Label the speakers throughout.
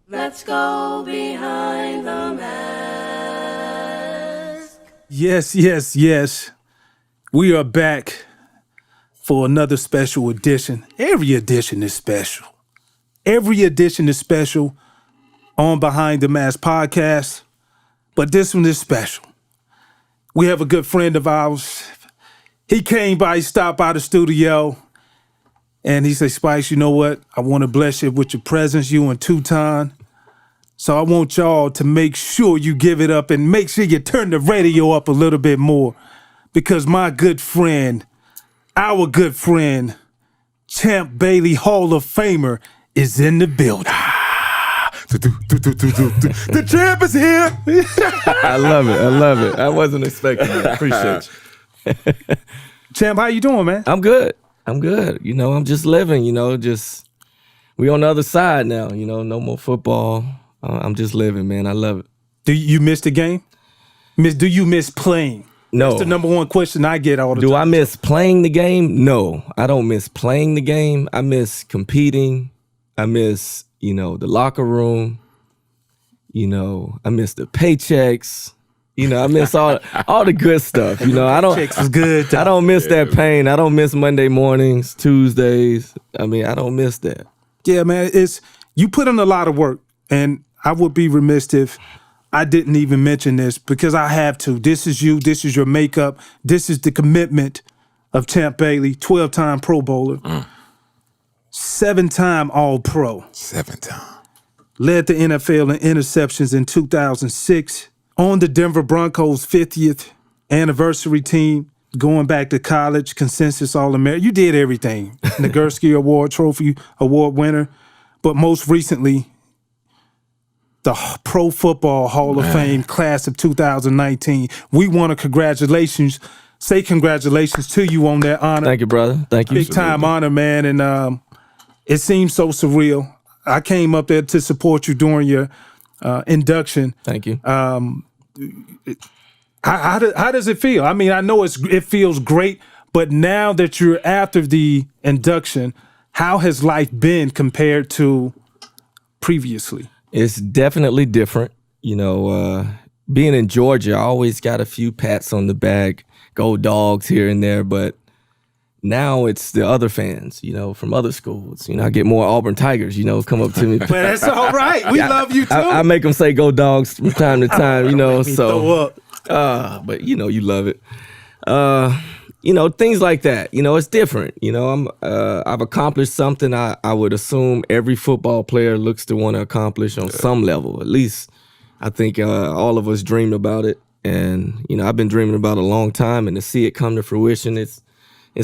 Speaker 1: Let's go behind the mask.
Speaker 2: Yes, yes, yes. We are back for another special edition. Every edition is special. Every edition is special on Behind the Mask podcast, but this one is special. We have a good friend of ours. He came by, he stopped by the studio, and he said, Spikes, you know what? I want to bless you with your presence, you and Tutan. So I want y'all to make sure you give it up and make sure you turn the radio up a little bit more, because my good friend, our good friend, Champ Bailey Hall of Famer, is in the building.
Speaker 3: The champ is here.
Speaker 4: I love it. I love it. I wasn't expecting it. Appreciate you.
Speaker 2: Champ, how you doing, man?
Speaker 4: I'm good. I'm good. You know, I'm just living, just we on the other side now, no more football. I'm just living, man. I love it.
Speaker 2: Do you miss the game? Do you miss playing?
Speaker 4: No.
Speaker 2: That's the number one question I get all the time.
Speaker 4: Do I miss playing the game? No, I don't miss playing the game. I miss competing. I miss, the locker room. I miss the paychecks. I miss all the good stuff. I don't.
Speaker 2: Checks is good.
Speaker 4: I don't miss that pain. I don't miss Monday mornings, Tuesdays. I don't miss that.
Speaker 2: Yeah, man. You put in a lot of work, and I would be remiss if I didn't even mention this, because I have to. This is you. This is your makeup. This is the commitment of Champ Bailey, 12-time Pro Bowler, 7-time All-Pro.
Speaker 3: 7-time.
Speaker 2: Led the NFL in interceptions in 2006. On the Denver Broncos' 50th anniversary team, going back to college, consensus All-American. You did everything. Nagurski Award, Trophy Award winner. But most recently, the Pro Football Hall of Fame class of 2019. We want to say congratulations to you on that honor.
Speaker 4: Thank you, brother. Thank you.
Speaker 2: Big time honor, man. And it seems so surreal. I came up there to support you during your induction.
Speaker 4: Thank you.
Speaker 2: How does it feel? I mean, I know it feels great, but now that you're after the induction, how has life been compared to previously?
Speaker 4: It's definitely different. Being in Georgia, I always got a few pats on the back, go Dogs here and there, but now it's the other fans, from other schools. I get more Auburn Tigers, come up to me.
Speaker 2: But that's all right. We love you too.
Speaker 4: I make them say go Dogs from time to time,
Speaker 2: Throw up.
Speaker 4: But you love it. Things like that. It's different. I've accomplished something I would assume every football player looks to want to accomplish on some level. At least I think all of us dreamed about it. And, I've been dreaming about it a long time, and to see it come to fruition, it's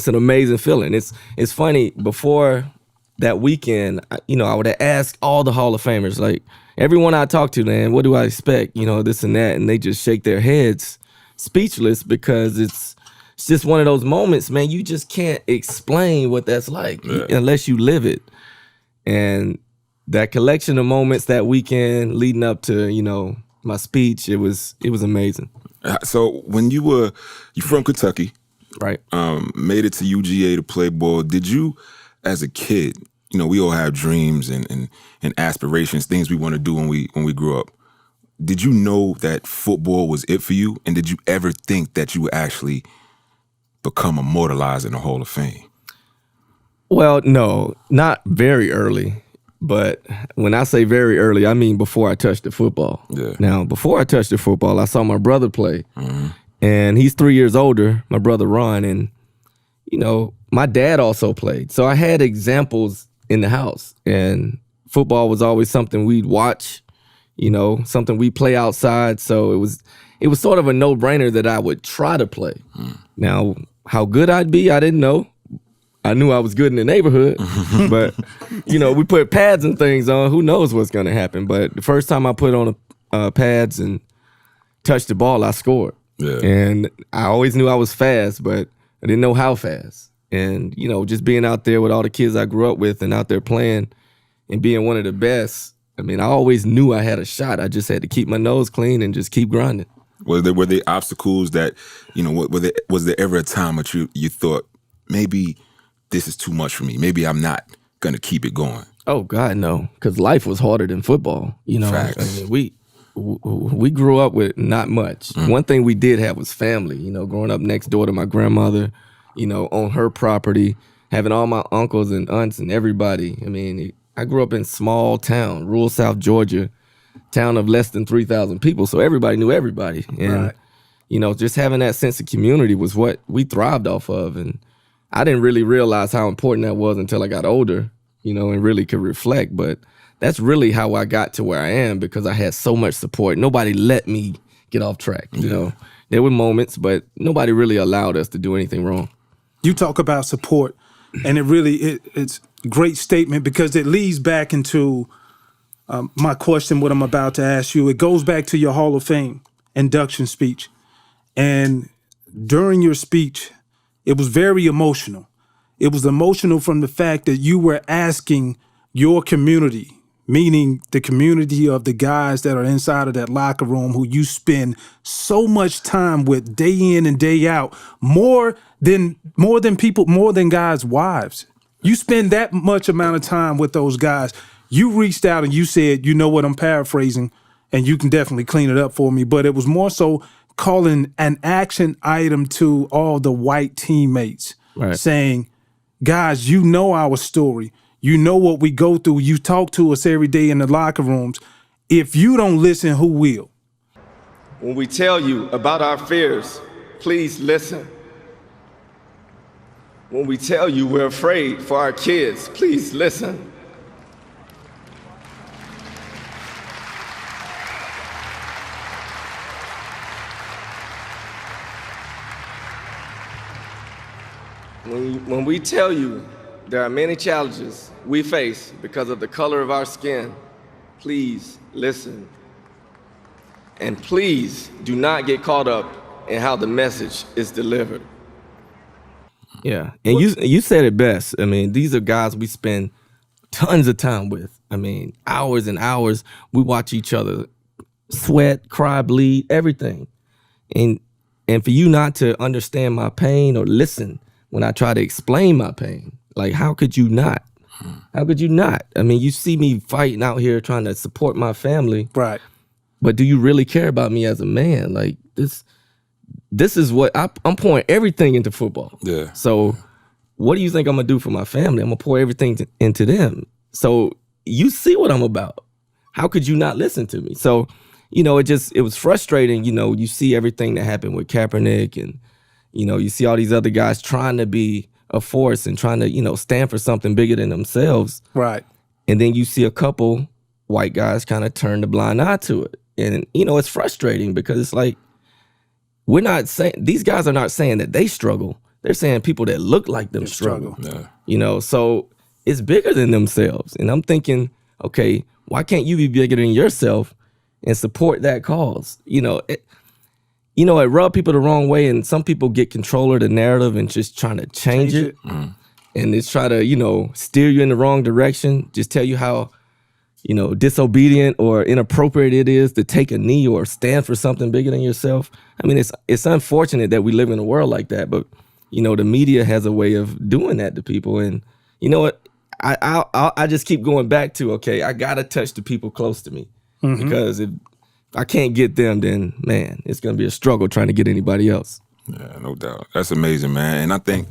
Speaker 4: an amazing feeling. It's funny, before that weekend, I would have asked all the Hall of Famers, like everyone I talk to, man, what do I expect? This and that. And they just shake their heads speechless, because it's just one of those moments, man, you just can't explain what that's like unless you live it. And that collection of moments that weekend leading up to, my speech, it was amazing.
Speaker 3: So when you're from Kentucky,
Speaker 4: right?
Speaker 3: Made it to UGA to play ball. Did you, as a kid, we all have dreams and aspirations, things we want to do when we grow up. Did you know that football was it for you? And did you ever think that you would actually become immortalized in the Hall of Fame?
Speaker 4: Well, no, not very early. But when I say very early, I mean before I touched the football.
Speaker 3: Yeah.
Speaker 4: Now, before I touched the football, I saw my brother play. Mm-hmm. And he's 3 years older, my brother Ron. And, my dad also played. So I had examples in the house. And football was always something we'd watch, something we play outside. So it was sort of a no-brainer that I would try to play. Now, how good I'd be, I didn't know. I knew I was good in the neighborhood, but, we put pads and things on. Who knows what's going to happen? But the first time I put on pads and touched the ball, I scored.
Speaker 3: Yeah.
Speaker 4: And I always knew I was fast, but I didn't know how fast. And, just being out there with all the kids I grew up with and out there playing and being one of the best, I always knew I had a shot. I just had to keep my nose clean and just keep grinding.
Speaker 3: Were there obstacles that, was there ever a time that you thought, maybe this is too much for me. Maybe I'm not going to keep it going.
Speaker 4: Oh God, no, because life was harder than football.
Speaker 3: Facts.
Speaker 4: I mean, we grew up with not much. One thing we did have was family. Growing up next door to my grandmother, on her property, having all my uncles and aunts and everybody. I mean, I grew up in small town, rural South Georgia, town of less than 3,000 people, so everybody knew everybody. And just having that sense of community was what we thrived off of. And I didn't really realize how important that was until I got older, and really could reflect. But that's really how I got to where I am, because I had so much support. Nobody let me get off track. There were moments, but nobody really allowed us to do anything wrong.
Speaker 2: You talk about support, and it's a great statement, because it leads back into my question, what I'm about to ask you. It goes back to your Hall of Fame induction speech. And during your speech, it was very emotional. It was emotional from the fact that you were asking your community, meaning the community of the guys that are inside of that locker room who you spend so much time with day in and day out, more than guys' wives. You spend that much amount of time with those guys. You reached out and you said, you know what, I'm paraphrasing, and you can definitely clean it up for me, but it was more so calling an action item to all the white teammates, saying, guys, you know our story. You know what we go through. You talk to us every day in the locker rooms. If you don't listen, who will?
Speaker 5: When we tell you about our fears, please listen. When we tell you we're afraid for our kids, please listen. When we tell you there are many challenges we face because of the color of our skin, please listen. And please do not get caught up in how the message is delivered.
Speaker 4: Yeah, and you said it best. I mean, these are guys we spend tons of time with. I mean, hours and hours. We watch each other sweat, cry, bleed, everything. And for you not to understand my pain or listen when I try to explain my pain, like, how could you not? How could you not? I mean, you see me fighting out here trying to support my family.
Speaker 2: Right.
Speaker 4: But do you really care about me as a man? Like, this is what I'm pouring everything into football.
Speaker 3: Yeah.
Speaker 4: So what do you think I'm going to do for my family? I'm going to pour everything into them. So you see what I'm about. How could you not listen to me? So, it was frustrating. You see everything that happened with Kaepernick, and, you see all these other guys trying to be a force and trying to, stand for something bigger than themselves.
Speaker 2: Right.
Speaker 4: And then you see a couple white guys kind of turn the blind eye to it. And, it's frustrating, because it's like, we're not saying, these guys are not saying that they struggle. They're saying people that look like them struggle.
Speaker 3: Yeah.
Speaker 4: So it's bigger than themselves. And I'm thinking, okay, why can't you be bigger than yourself and support that cause? It rubs people the wrong way, and some people get control of the narrative and just trying to change it. And it's try to, steer you in the wrong direction, just tell you how, disobedient or inappropriate it is to take a knee or stand for something bigger than yourself. I mean, it's unfortunate that we live in a world like that, but, the media has a way of doing that to people. And you know what? I just keep going back to, okay, I got to touch the people close to me, because if I can't get them, then, man, it's going to be a struggle trying to get anybody else.
Speaker 3: Yeah, no doubt. That's amazing, man. And I think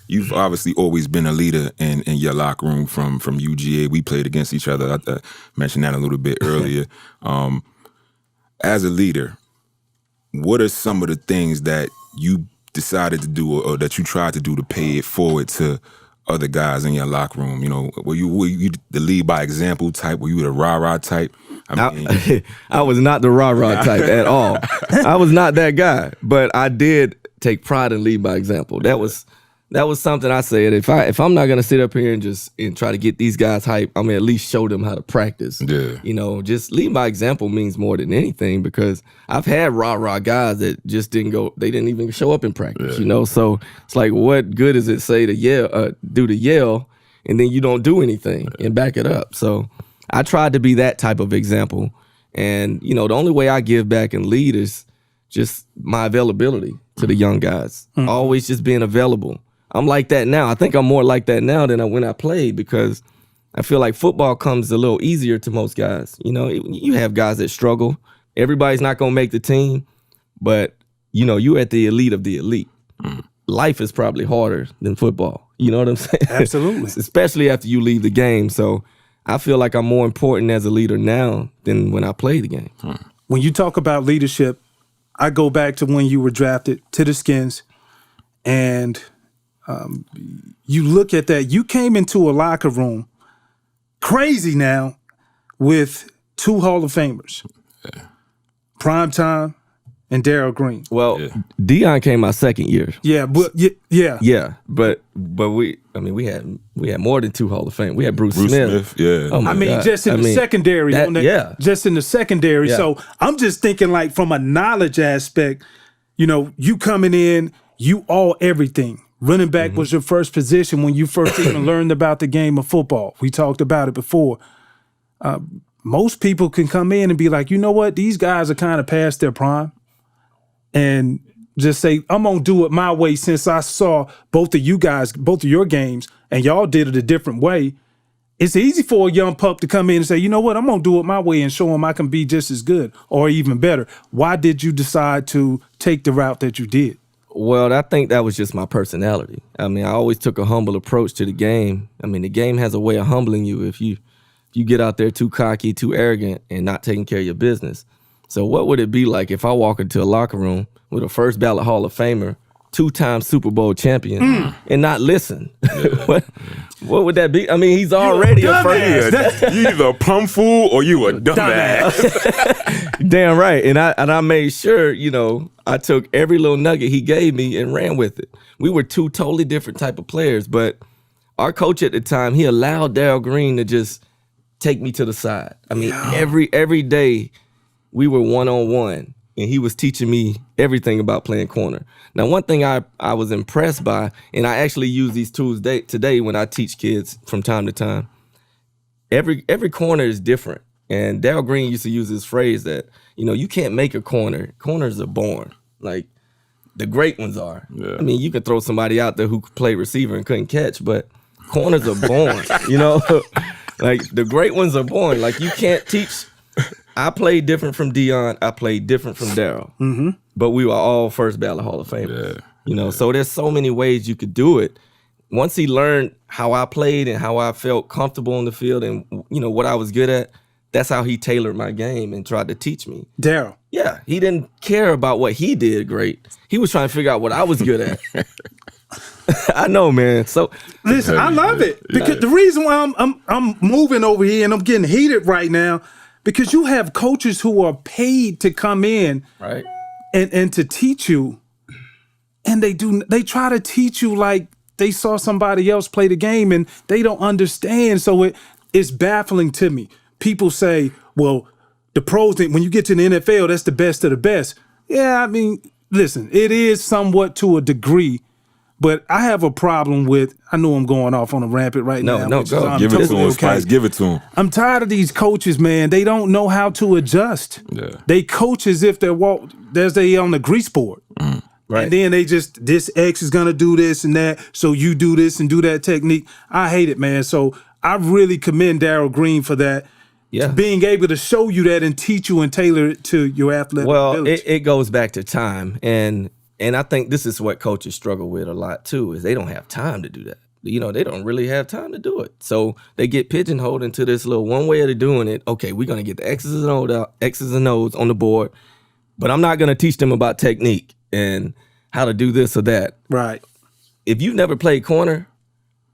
Speaker 3: you've obviously always been a leader in your locker room from UGA. We played against each other. I mentioned that a little bit earlier. As a leader, what are some of the things that you decided to do or that you tried to do to pay it forward to other guys in your locker room? Were you the lead by example type? Were you the rah-rah type?
Speaker 4: I was not the rah-rah type at all. I was not that guy, but I did take pride in lead by example. That was something I said. If I'm not gonna sit up here and try to get these guys hype, I'm gonna at least show them how to practice.
Speaker 3: Yeah.
Speaker 4: Just lead by example means more than anything, because I've had rah-rah guys that just didn't go. They didn't even show up in practice.
Speaker 3: Yeah.
Speaker 4: So it's like, what good does it say to yell, and then you don't do anything and back it up? So I tried to be that type of example. And, the only way I give back and lead is just my availability to the young guys. Always just being available. I'm like that now. I think I'm more like that now than when I played, because, I feel like football comes a little easier to most guys. You know, you have guys that struggle. Everybody's not going to make the team, but, you know, you're at the elite of the elite. Life is probably harder than football. You know what I'm saying?
Speaker 2: Absolutely.
Speaker 4: Especially after you leave the game. So I feel like I'm more important as a leader now than when I played the game.
Speaker 2: When you talk about leadership, I go back to when you were drafted to the Skins, and you look at that. You came into a locker room crazy now with 2 Hall of Famers, Primetime and Darrell Green.
Speaker 4: Well, Deion came my second year.
Speaker 2: Yeah, but
Speaker 4: Yeah, but we had more than 2 Hall of Fame. We had Bruce Smith.
Speaker 3: Yeah.
Speaker 4: Oh my God.
Speaker 2: just in the secondary. Just in the secondary.
Speaker 4: Yeah.
Speaker 2: So I'm just thinking, like, from a knowledge aspect, you know, you coming in, you all everything. Running back was your first position when you first even learned about the game of football. We talked about it before. Most people can come in and be like, you know what, these guys are kind of past their prime, and just say, I'm going to do it my way, since I saw both of your games, and y'all did it a different way. It's easy for a young pup to come in and say, you know what, I'm going to do it my way and show them I can be just as good or even better. Why did you decide to take the route that you did?
Speaker 4: Well, I think that was just my personality. I mean, I always took a humble approach to the game. I mean, the game has a way of humbling you if you get out there too cocky, too arrogant, and not taking care of your business. So what would it be like if I walk into a locker room with a first ballot Hall of Famer, 2-time Super Bowl champion, and not listen? What would that be? I mean, he's already a first.
Speaker 3: You either a plum fool or you a dumbass.
Speaker 4: Damn right. And I made sure, you know, I took every little nugget he gave me and ran with it. We were 2 totally different type of players, but our coach at the time, he allowed Darrell Green to just take me to the side. I mean, every day we were one-on-one, and he was teaching me everything about playing corner. Now, one thing I was impressed by, and I actually use these tools today when I teach kids from time to time, every corner is different. And Darrell Green used to use this phrase that, you know, you can't make a corner. Corners are born. Like, the great ones are. Yeah. I mean, you could throw somebody out there who could play receiver and couldn't catch, but corners are born, you know? Like, the great ones are born. Like, you can't teach. I played different from Deion. I played different from Darrell. But we were all first ballot Hall of Famers.
Speaker 3: Yeah.
Speaker 4: You know, so there's so many ways you could do it. Once he learned how I played and how I felt comfortable on the field and, you know, what I was good at, that's how he tailored my game and tried to teach me.
Speaker 2: Darrell.
Speaker 4: Yeah, he didn't care about what he did great. He was trying to figure out what I was good at. I know, man. So
Speaker 2: listen, I love it, because the reason why I'm moving over here and I'm getting heated right now, because you have coaches who are paid to come in,
Speaker 4: right,
Speaker 2: and to teach you, and they try to teach you like they saw somebody else play the game and they don't understand. So it's baffling to me. People say, well, the pros, when you get to the NFL, that's the best of the best. Yeah, I mean, listen, it is somewhat to a degree, but I have a problem with, I know I'm going off on a rampant right now.
Speaker 4: No, go.
Speaker 3: Give it to him, Spice. Give it to him.
Speaker 2: I'm tired of these coaches, man. They don't know how to adjust.
Speaker 3: Yeah.
Speaker 2: They coach as if they're on the grease board.
Speaker 4: Right.
Speaker 2: And then they just, this X is going to do this and that, so you do this and do that technique. I hate it, man. So I really commend Darrell Green for that.
Speaker 4: Yeah.
Speaker 2: Being able to show you that and teach you and tailor it to your athletic ability.
Speaker 4: It goes back to time. And I think this is what coaches struggle with a lot too, is they don't have time to do that. You know, they don't really have time to do it. So they get pigeonholed into this little one way of doing it. Okay, we're going to get the X's and O's on the board, but I'm not going to teach them about technique and how to do this or that.
Speaker 2: Right.
Speaker 4: If you've never played corner,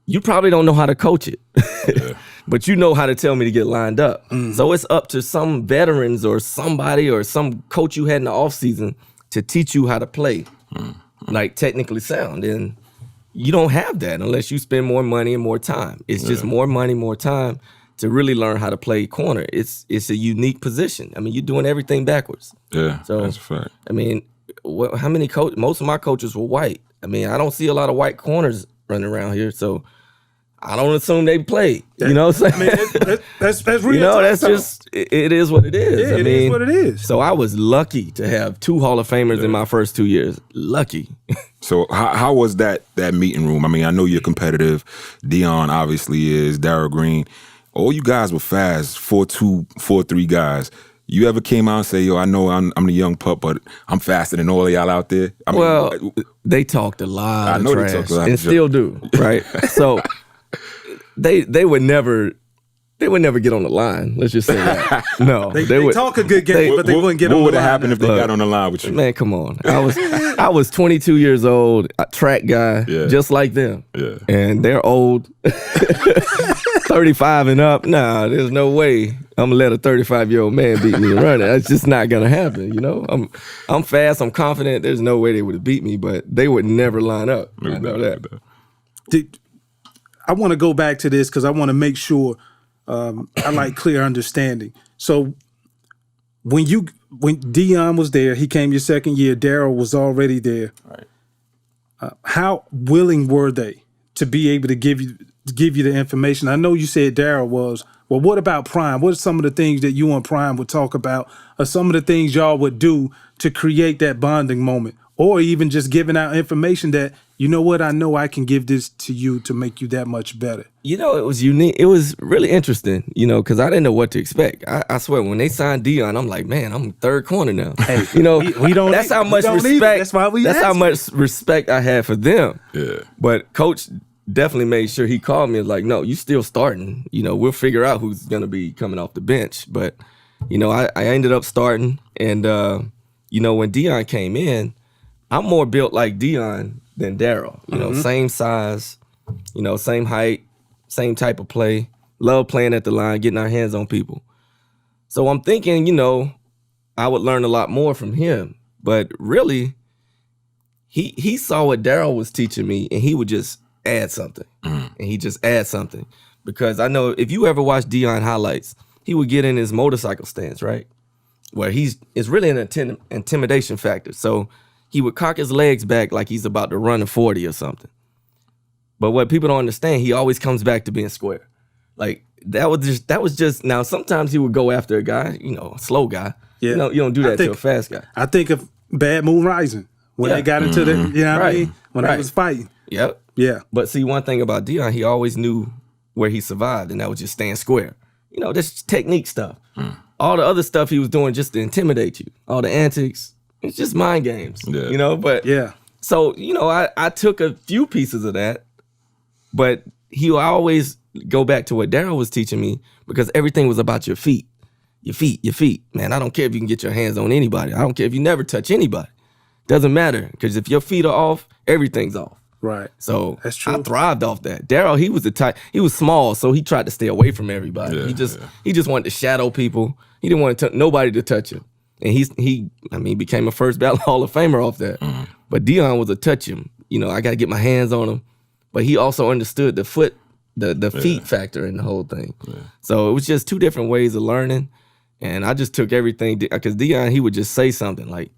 Speaker 4: you probably don't know how to coach it. Yeah. But you know how to tell me to get lined up. So it's up to some veterans or somebody or some coach you had in the offseason to teach you how to play, like technically sound. And you don't have that unless you spend more money and more time. It's just more money, more time to really learn how to play corner. It's a unique position. I mean, you're doing everything backwards.
Speaker 3: Yeah,
Speaker 4: so,
Speaker 3: that's a fact.
Speaker 4: I mean, how many most of my coaches were white. I mean, I don't see a lot of white corners running around here, so I don't assume they played. You know what I'm saying?
Speaker 2: I mean, that's real.
Speaker 4: You know, that's just, it is what it is.
Speaker 2: Yeah,
Speaker 4: I mean,
Speaker 2: it is what it is.
Speaker 4: So I was lucky to have 2 Hall of Famers in my first 2 years. Lucky.
Speaker 3: So how was that meeting room? I mean, I know you're competitive. Deion obviously is. Darrell Green. all you guys were fast, 4.2, 4.3 guys. You ever came out and say, yo, I know I'm the young pup, but I'm faster than all of y'all out there? I mean,
Speaker 4: they talked a lot
Speaker 3: I know
Speaker 4: of
Speaker 3: they
Speaker 4: trash
Speaker 3: talked a lot
Speaker 4: and
Speaker 3: of
Speaker 4: still do, right? So they would never get on the line. Let's just say that. No,
Speaker 2: they would talk a good game, but they wouldn't get on the line.
Speaker 3: What would have happened if they got on the line with you?
Speaker 4: Man, come on. I was 22 years old, a track guy, just like them.
Speaker 3: Yeah.
Speaker 4: And they're old, 35 and up. Nah, there's no way I'm gonna let a 35-year-old man beat me running. That's just not gonna happen. You know, I'm fast. I'm confident. There's no way they would have beat me, but they would never line up. I know that.
Speaker 2: I want to go back to this because I want to make sure I like clear understanding. So when Deion was there, he came your second year. Darrell was already there.
Speaker 3: Right.
Speaker 2: How willing were they to be able to give you the information? I know you said Darrell was. Well, what about Prime? What are some of the things that you and Prime would talk about, or some of the things y'all would do to create that bonding moment, or even just giving out information that, you know what, I know I can give this to you to make you that much better?
Speaker 4: You know, it was unique. It was really interesting, you know, because I didn't know what to expect. I swear, when they signed Deion, I'm like, man, I'm third corner now.
Speaker 2: Hey,
Speaker 4: you know,
Speaker 2: we don't.
Speaker 4: That's how much respect.
Speaker 2: That's why we.
Speaker 4: That's how much respect I had for them.
Speaker 3: Yeah.
Speaker 4: But Coach definitely made sure he called me and was like, no, you still starting. You know, we'll figure out who's going to be coming off the bench. But, you know, I ended up starting. And, you know, when Deion came in, I'm more built like Deion than Darrell. You know, same size, you know, same height, same type of play. Love playing at the line, getting our hands on people. So I'm thinking, you know, I would learn a lot more from him. But really, he saw what Darrell was teaching me, and he would just add something. And he just add something. Because I know if you ever watch Deion highlights, he would get in his motorcycle stance, right? Where it's really an intimidation factor. So he would cock his legs back like he's about to run a 40 or something. But what people don't understand, he always comes back to being square. Like that was just now sometimes he would go after a guy, you know, a slow guy.
Speaker 2: Yeah.
Speaker 4: You don't do that to a fast guy.
Speaker 2: I think of Bad Moon Rising when they got into the, you know what I mean? When they was fighting.
Speaker 4: Yep.
Speaker 2: Yeah.
Speaker 4: But see, one thing about Deion, he always knew where he survived, and that was just staying square. You know, that's technique stuff. All the other stuff he was doing just to intimidate you. All the antics, it's just mind games.
Speaker 3: Yeah.
Speaker 4: You know, but
Speaker 2: Yeah.
Speaker 4: so, you know, I took a few pieces of that, but he would always go back to what Darrell was teaching me, because everything was about your feet. Your feet. Man, I don't care if you can get your hands on anybody. I don't care if you never touch anybody. Doesn't matter, because if your feet are off, everything's off.
Speaker 2: Right.
Speaker 4: So
Speaker 2: That's true.
Speaker 4: I thrived off that. Darrell, he was he was small, so he tried to stay away from everybody.
Speaker 3: Yeah,
Speaker 4: he just wanted to shadow people. He didn't want nobody to touch him. And he became a first ballot Hall of Famer off that. But Deion was a touch him. You know, I got to get my hands on him. But he also understood the feet factor in the whole thing. Yeah. So it was just two different ways of learning. And I just took everything, because Deion, he would just say something like,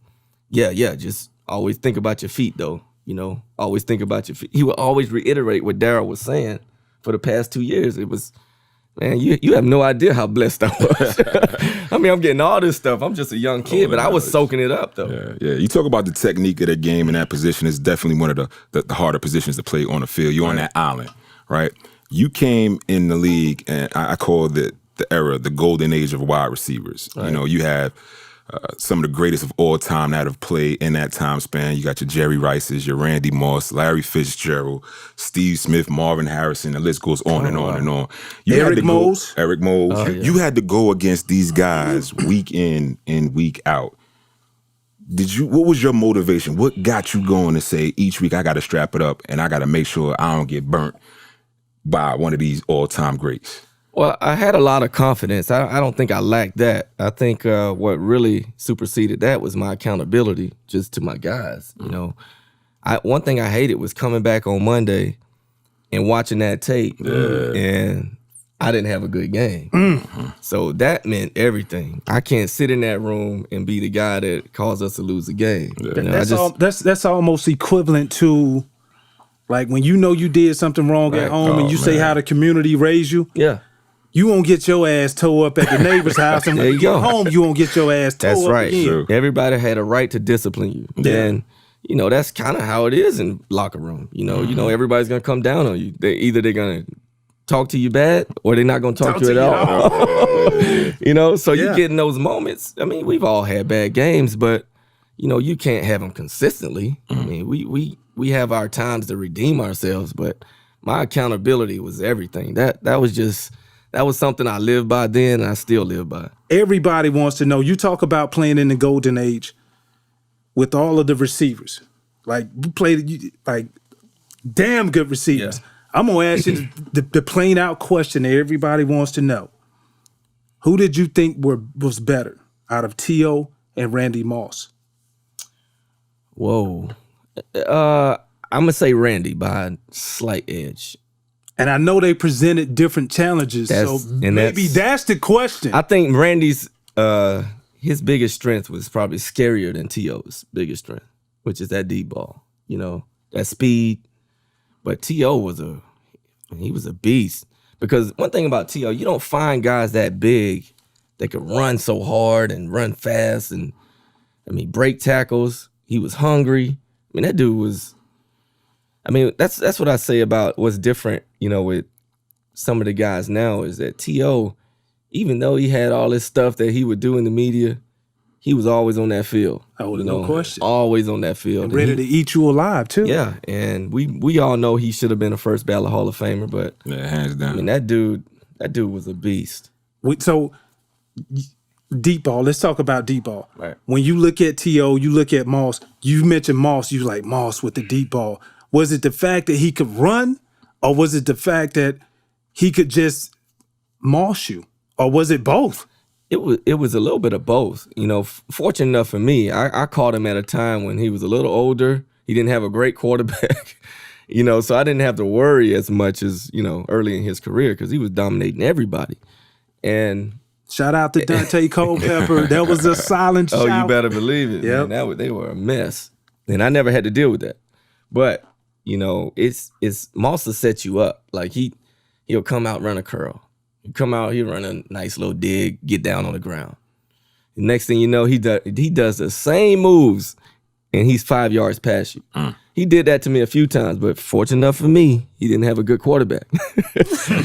Speaker 4: yeah, just always think about your feet, though. You know, always think about your feet. He would always reiterate what Darrell was saying for the past 2 years. It was, man, you have no idea how blessed I was. I mean, I'm getting all this stuff. I'm just a young kid, but I was soaking it up, though.
Speaker 3: Yeah. You talk about the technique of the game in that position. It's definitely one of the harder positions to play on the field. You're on that island, right? You came in the league, and I call the era the golden age of wide receivers. Right. You know, you have some of the greatest of all time that have played in that time span. You got your Jerry Rices, your Randy Moss, Larry Fitzgerald, Steve Smith, Marvin Harrison. The list goes on and on and on.
Speaker 2: Eric Mose.
Speaker 3: Oh, you had to go against these guys week in and week out. What was your motivation? What got you going to say each week I got to strap it up and I got to make sure I don't get burnt by one of these all-time greats?
Speaker 4: Well, I had a lot of confidence. I don't think I lacked that. I think what really superseded that was my accountability just to my guys. You know, one thing I hated was coming back on Monday and watching that tape, and I didn't have a good game. So that meant everything. I can't sit in that room and be the guy that caused us to lose the game.
Speaker 3: Yeah.
Speaker 4: You know,
Speaker 2: that's almost equivalent to, like, when you know you did something wrong at home and you say how the community raised you.
Speaker 4: Yeah.
Speaker 2: You won't get your ass towed up at the neighbor's house, and when you get home, you won't get your ass towed up again.
Speaker 3: True.
Speaker 4: Everybody had a right to discipline you.
Speaker 2: Yeah.
Speaker 4: And, you know, that's kind of how it is in locker room. You know, everybody's going to come down on you. They're going to talk to you bad or they're not going to talk to you at all. You know, so you get in those moments. I mean, we've all had bad games, but, you know, you can't have them consistently. I mean, we have our times to redeem ourselves, but my accountability was everything. That was something I lived by then, and I still live by.
Speaker 2: Everybody wants to know. You talk about playing in the golden age with all of the receivers. Like, you played like damn good receivers.
Speaker 4: Yeah.
Speaker 2: I'm going to ask you the plain out question that everybody wants to know. Who did you think was better out of T.O. and Randy Moss?
Speaker 4: Whoa. I'm going to say Randy by a slight edge.
Speaker 2: And I know they presented different challenges, so maybe that's the question.
Speaker 4: I think Randy's his biggest strength was probably scarier than T.O.'s biggest strength, which is that deep ball. You know, that speed. But T.O. was a beast. Because one thing about T.O., you don't find guys that big that could run so hard and run fast and, I mean, break tackles. He was hungry. I mean, that dude was, I mean, that's what I say about what's different, you know, with some of the guys now is that T.O., even though he had all this stuff that he would do in the media, he was always on that field.
Speaker 2: Oh, no question.
Speaker 4: Always on that field.
Speaker 2: And ready to eat you alive, too.
Speaker 4: Yeah, and we all know he should have been a first ballot Hall of Famer, but
Speaker 3: hands down.
Speaker 4: I mean, that dude was a beast.
Speaker 2: So, deep ball. Let's talk about deep ball.
Speaker 4: Right.
Speaker 2: When you look at T.O., you look at Moss. You mentioned Moss. You like Moss with the deep ball. Was it the fact that he could run, or was it the fact that he could just moss you, or was it both?
Speaker 4: It was a little bit of both. You know, fortunate enough for me, I caught him at a time when he was a little older. He didn't have a great quarterback, you know, so I didn't have to worry as much as, you know, early in his career because he was dominating everybody. And
Speaker 2: shout out to Dante Culpepper. That was a silent shout.
Speaker 4: Oh, you better believe it.
Speaker 2: Yep.
Speaker 4: Man, they were a mess. And I never had to deal with that. But, you know, it's Moss will set you up. Like he'll come out, run a curl. He'll come out, he'll run a nice little dig, get down on the ground. The next thing you know, he does the same moves, and he's 5 yards past you. He did that to me a few times, but fortunate enough for me, he didn't have a good quarterback.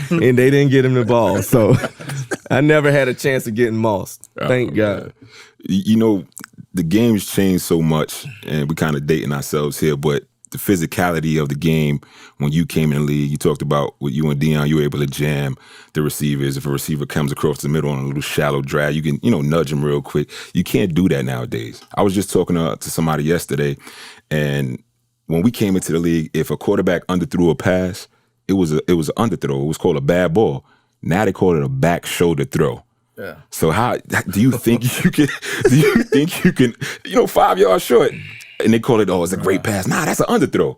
Speaker 4: And they didn't get him the ball. So I never had a chance of getting mossed. Thank God.
Speaker 3: You know, the game's changed so much, and we kind of dating ourselves here, but the physicality of the game when you came in the league, you talked about with you and Deion, you were able to jam the receivers. If a receiver comes across the middle on a little shallow drag, you can, you know, nudge him real quick. You can't do that nowadays. I was just talking to somebody yesterday, and when we came into the league, if a quarterback underthrew a pass, it was an underthrow. It was called a bad ball. Now they call it a back shoulder throw.
Speaker 4: Yeah.
Speaker 3: So how do you think you can, you know, 5 yards short, and they call it, oh, it's a great pass. Nah, that's an underthrow.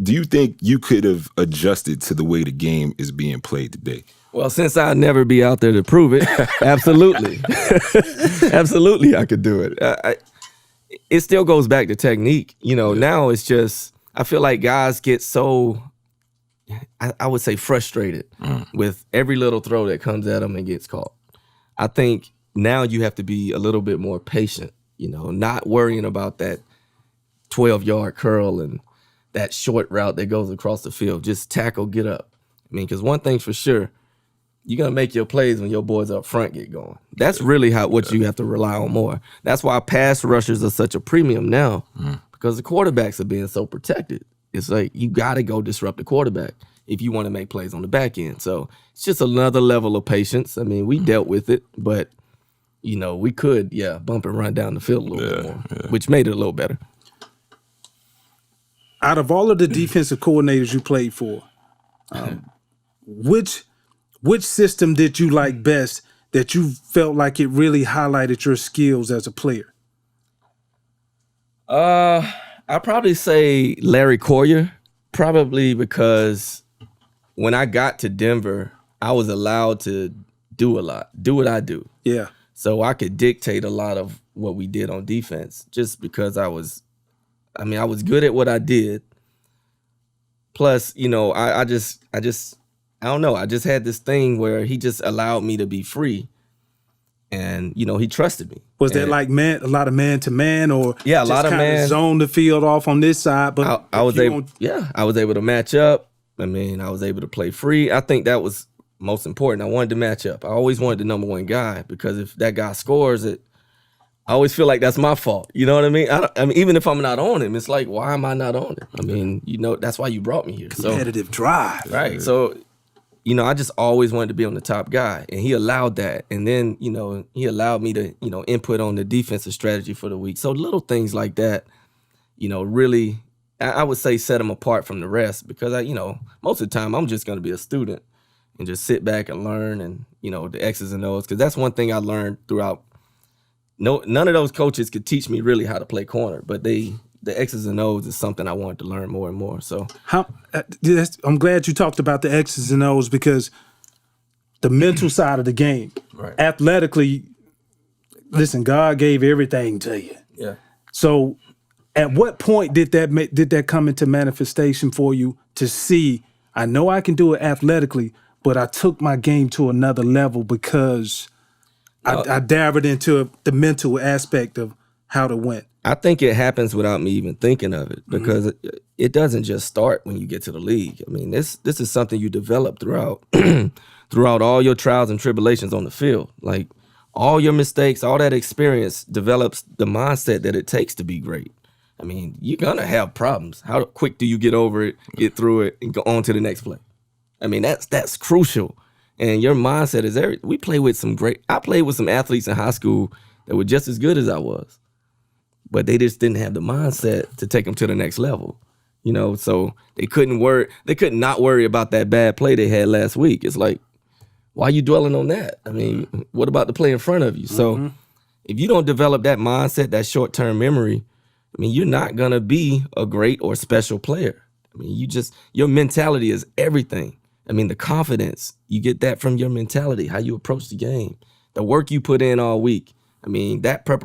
Speaker 3: Do you think you could have adjusted to the way the game is being played today?
Speaker 4: Well, since I'd never be out there to prove it, absolutely. Absolutely I could do it. It still goes back to technique. You know, now it's just, I feel like guys get so, I would say frustrated with every little throw that comes at them and gets caught. I think now you have to be a little bit more patient, you know, not worrying about that 12-yard curl and that short route that goes across the field. Just tackle, get up. I mean, because one thing's for sure, you're going to make your plays when your boys up front get going. That's really what you have to rely on more. That's why pass rushers are such a premium now because the quarterbacks are being so protected. It's like you got to go disrupt the quarterback if you want to make plays on the back end. So it's just another level of patience. I mean, we dealt with it, but, you know, we could, bump and run down the field a little bit more, which made it a little better.
Speaker 2: Out of all of the defensive coordinators you played for, which system did you like best that you felt like it really highlighted your skills as a player?
Speaker 4: I'd probably say Larry Coyer, probably because when I got to Denver, I was allowed to do a lot, do what I do.
Speaker 2: Yeah.
Speaker 4: So I could dictate a lot of what we did on defense just because I was good at what I did. Plus, you know, I don't know. I just had this thing where he just allowed me to be free. And, you know, he trusted me.
Speaker 2: Was that like a lot of man to man, or
Speaker 4: a lot of man
Speaker 2: zone the field off on this side? But
Speaker 4: I was able to match up. I mean, I was able to play free. I think that was most important. I wanted to match up. I always wanted the number one guy because if that guy scores it, I always feel like that's my fault. You know what I mean? I mean, even if I'm not on him, it's like, why am I not on him? I mean, that's why you brought me here.
Speaker 2: Competitive drive.
Speaker 4: Right. So, I just always wanted to be on the top guy, and he allowed that. And then, he allowed me to, input on the defensive strategy for the week. So little things like that, really, I would say set him apart from the rest because most of the time I'm just going to be a student and just sit back and learn and, the X's and O's. Because that's one thing I learned throughout. None of those coaches could teach me really how to play corner, but the X's and O's is something I wanted to learn more and more. So
Speaker 2: I'm glad you talked about the X's and O's because the mental side of the game,
Speaker 4: right.
Speaker 2: Athletically, listen, God gave everything to you.
Speaker 4: Yeah.
Speaker 2: So at what point did that come into manifestation for you to see, I know I can do it athletically, but I took my game to another level because I dabbled into the mental aspect of how to win.
Speaker 4: I think it happens without me even thinking of it because it doesn't just start when you get to the league. I mean, this is something you develop throughout all your trials and tribulations on the field. Like all your mistakes, all that experience develops the mindset that it takes to be great. I mean, you're gonna have problems. How quick do you get over it, get through it, and go on to the next play? I mean, that's crucial. And your mindset is everything. I played with some athletes in high school that were just as good as I was, but they just didn't have the mindset to take them to the next level. So they couldn't not worry about that bad play they had last week. It's like, why are you dwelling on that? I mean, what about the play in front of you? So if you don't develop that mindset, that short-term memory, I mean, you're not gonna be a great or special player. I mean, your mentality is everything. I mean, the confidence, you get that from your mentality, how you approach the game, the work you put in all week. I mean,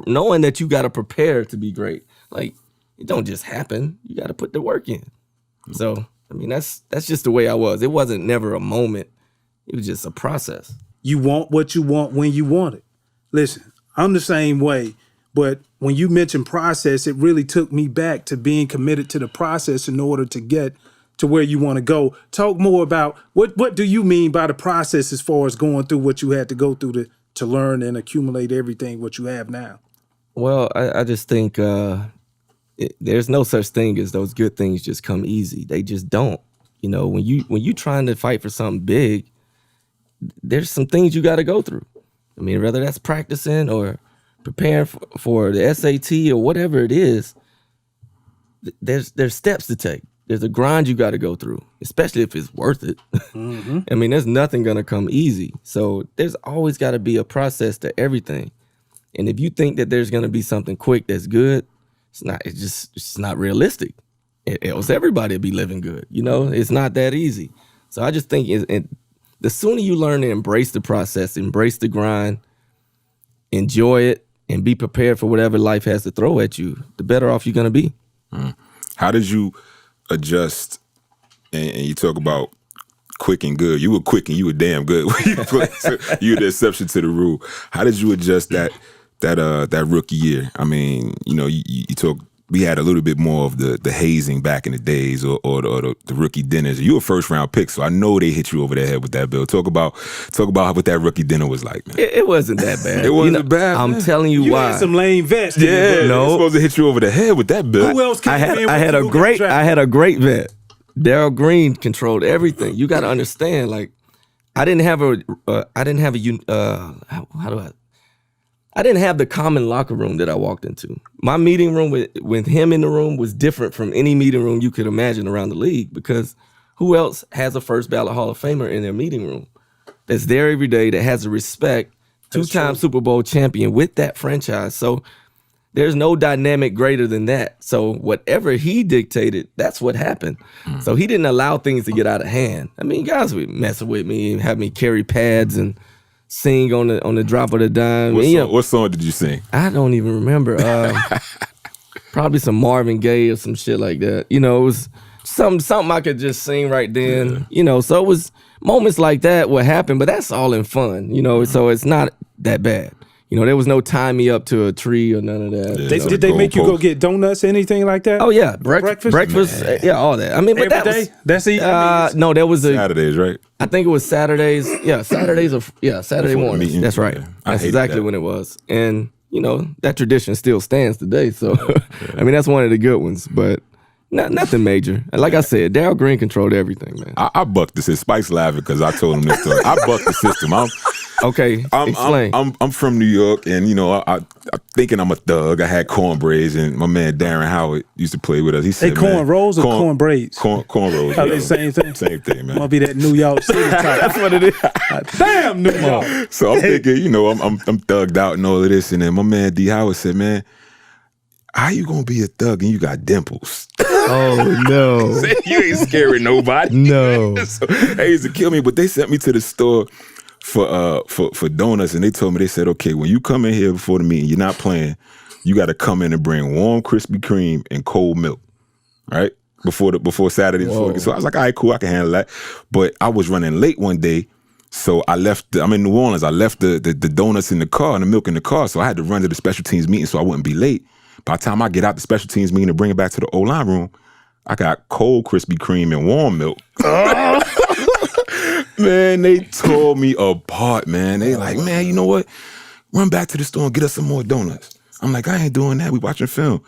Speaker 4: knowing that you got to prepare to be great. Like, it don't just happen. You got to put the work in. So, I mean, that's just the way I was. It wasn't never a moment. It was just a process.
Speaker 2: You want what you want when you want it. Listen, I'm the same way. But when you mentioned process, it really took me back to being committed to the process in order to get to where you want to go. Talk more about what do you mean by the process as far as going through what you had to go through to learn and accumulate everything what you have now?
Speaker 4: Well, I just think there's no such thing as those good things just come easy. They just don't. When you trying to fight for something big, there's some things you got to go through. I mean, whether that's practicing or preparing for the SAT or whatever it is, there's steps to take. There's a grind you got to go through, especially if it's worth it. I mean, there's nothing going to come easy. So there's always got to be a process to everything. And if you think that there's going to be something quick that's good, it's not realistic. Else everybody would be living good. It's not that easy. So I just think the sooner you learn to embrace the process, embrace the grind, enjoy it, and be prepared for whatever life has to throw at you, the better off you're going to be.
Speaker 3: How did you adjust? And you talk about quick and good. You were quick and you were damn good. You were the exception to the rule. How did you adjust that rookie year? I mean, you talk. We had a little bit more of the hazing back in the days, or the rookie dinners. You were a first round pick, so I know they hit you over the head with that bill. Talk about what that rookie dinner was like, man.
Speaker 4: It wasn't that bad.
Speaker 3: It wasn't bad.
Speaker 4: I'm telling you why.
Speaker 2: You had some lame vets.
Speaker 3: Yeah, no, supposed to hit you over the head with that bill.
Speaker 2: Who else came in?
Speaker 4: I had a great vet. Darrell Green controlled everything. You got to understand, like, I didn't have the common locker room that I walked into. My meeting room with him in the room was different from any meeting room you could imagine around the league, because who else has a first ballot Hall of Famer in their meeting room that's there every day, that has a respect, two-time Super Bowl champion with that franchise? So there's no dynamic greater than that. So whatever he dictated, that's what happened. So he didn't allow things to get out of hand. I mean, guys would mess with me and have me carry pads and sing on the drop of the dime.
Speaker 3: What song did you sing?
Speaker 4: I don't even remember. Probably some Marvin Gaye or some shit like that. It was something I could just sing right then. Yeah. So it was moments like that what happened, but that's all in fun. So it's not that bad. there was no tie me up to a tree or none of that.
Speaker 3: Yeah.
Speaker 2: Did they make you go get donuts, anything like that?
Speaker 4: Oh yeah,
Speaker 2: breakfast,
Speaker 4: all that. I mean, but
Speaker 2: every day. That's it.
Speaker 4: No, there was
Speaker 3: Saturdays, right?
Speaker 4: I think it was Saturdays. Yeah, Saturday mornings.
Speaker 3: meeting.
Speaker 4: That's right.
Speaker 3: Yeah.
Speaker 4: That's exactly when it was. And that tradition still stands today. So I mean, that's one of the good ones. But nothing major. Like I said, Darrell Green controlled everything, man.
Speaker 3: I bucked the system. Spike's laughing because I told him this story. I bucked the system.
Speaker 4: Okay, explain.
Speaker 3: I'm from New York, and I'm thinking I'm a thug. I had corn braids, and my man Darren Howard used to play with us. He said,
Speaker 2: corn rolls or corn braids?
Speaker 3: Corn rolls.
Speaker 2: Oh, the same thing?
Speaker 3: Same thing, man.
Speaker 2: Must be that New York City type.
Speaker 4: That's what it is.
Speaker 2: Damn, New York.
Speaker 3: So I'm thinking, I'm thugged out and all of this, and then my man D Howard said, man, how you gonna be a thug and you got dimples?
Speaker 4: Oh no.
Speaker 3: You ain't scaring nobody.
Speaker 4: No.
Speaker 3: So they used to kill me, but they sent me to the store for donuts, and they said, okay, when you come in here before the meeting, you're not playing. You got to come in and bring warm Krispy Kreme and cold milk, right? Before Saturday. So I was like, all right, cool, I can handle that. But I was running late one day, so I'm in New Orleans. I left the donuts in the car and the milk in the car, so I had to run to the special teams meeting so I wouldn't be late. By the time I get out the special teams meeting and bring it back to the O-line room, I got cold Krispy Kreme and warm milk. Man, they tore me apart, man. They like, man, you know what? Run back to the store and get us some more donuts. I'm like, I ain't doing that. We watching film.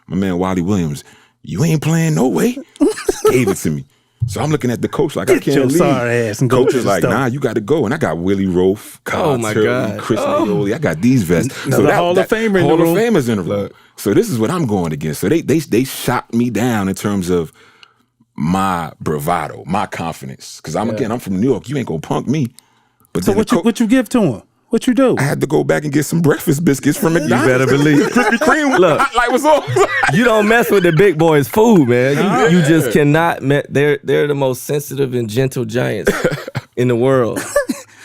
Speaker 3: My man, Wally Williams, you ain't playing no way. Gave it to me. So I'm looking at the coach like, I can't leave.
Speaker 2: Sorry ass and go
Speaker 3: Coach
Speaker 2: to
Speaker 3: is
Speaker 2: the
Speaker 3: like,
Speaker 2: store.
Speaker 3: nah, you got to go. And I got Willie Rofe, Kyle
Speaker 4: my
Speaker 3: Turley,
Speaker 4: God.
Speaker 3: Chris Aioli. I got these vests.
Speaker 2: Another Hall of Famer in the room.
Speaker 3: Hall of Famers in the room. So this is what I'm going against. So they shot me down in terms of my bravado, my confidence. Because I'm from New York. You ain't gonna punk me. But
Speaker 2: So what you give to him? What you do?
Speaker 3: I had to go back and get some breakfast biscuits from McDonald's.
Speaker 4: You better believe.
Speaker 3: Krispy Kreme.
Speaker 4: Look,
Speaker 3: hot light was off.
Speaker 4: you don't mess with the big boys' food, man. You just cannot. They're the most sensitive and gentle giants in the world.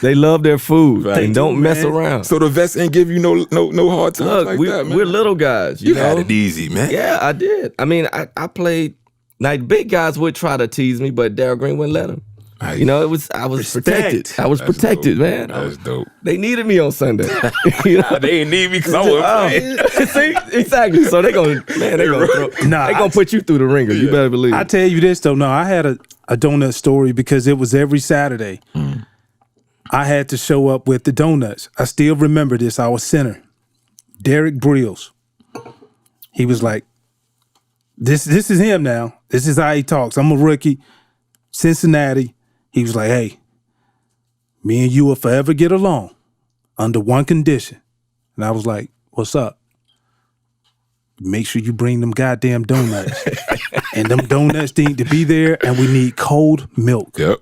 Speaker 4: They love their food and don't mess around.
Speaker 3: So the vets ain't give you no hard time.
Speaker 4: Look,
Speaker 3: like that, man.
Speaker 4: we're little guys. You know?
Speaker 3: had it easy, man.
Speaker 4: Yeah, I did. I mean, I played. Like big guys would try to tease me, but Darrell Green wouldn't let them.
Speaker 3: Nice.
Speaker 4: I was protected. I was protected,
Speaker 3: dope.
Speaker 4: man.
Speaker 3: That's dope.
Speaker 4: They needed me on Sunday.
Speaker 3: They ain't need me because I wasn't playing.
Speaker 4: See, exactly. So they gonna put you through the ringer. You better believe.
Speaker 2: I tell you this though. No, I had a donut story because it was every Saturday. I had to show up with the donuts. I still remember this. I was center. Derek Brills. He was like, This is him now. This is how he talks. I'm a rookie. Cincinnati. He was like, hey, me and you will forever get along under one condition. And I was like, what's up? Make sure you bring them goddamn donuts. And them donuts need to be there, and we need cold milk.
Speaker 3: Yep.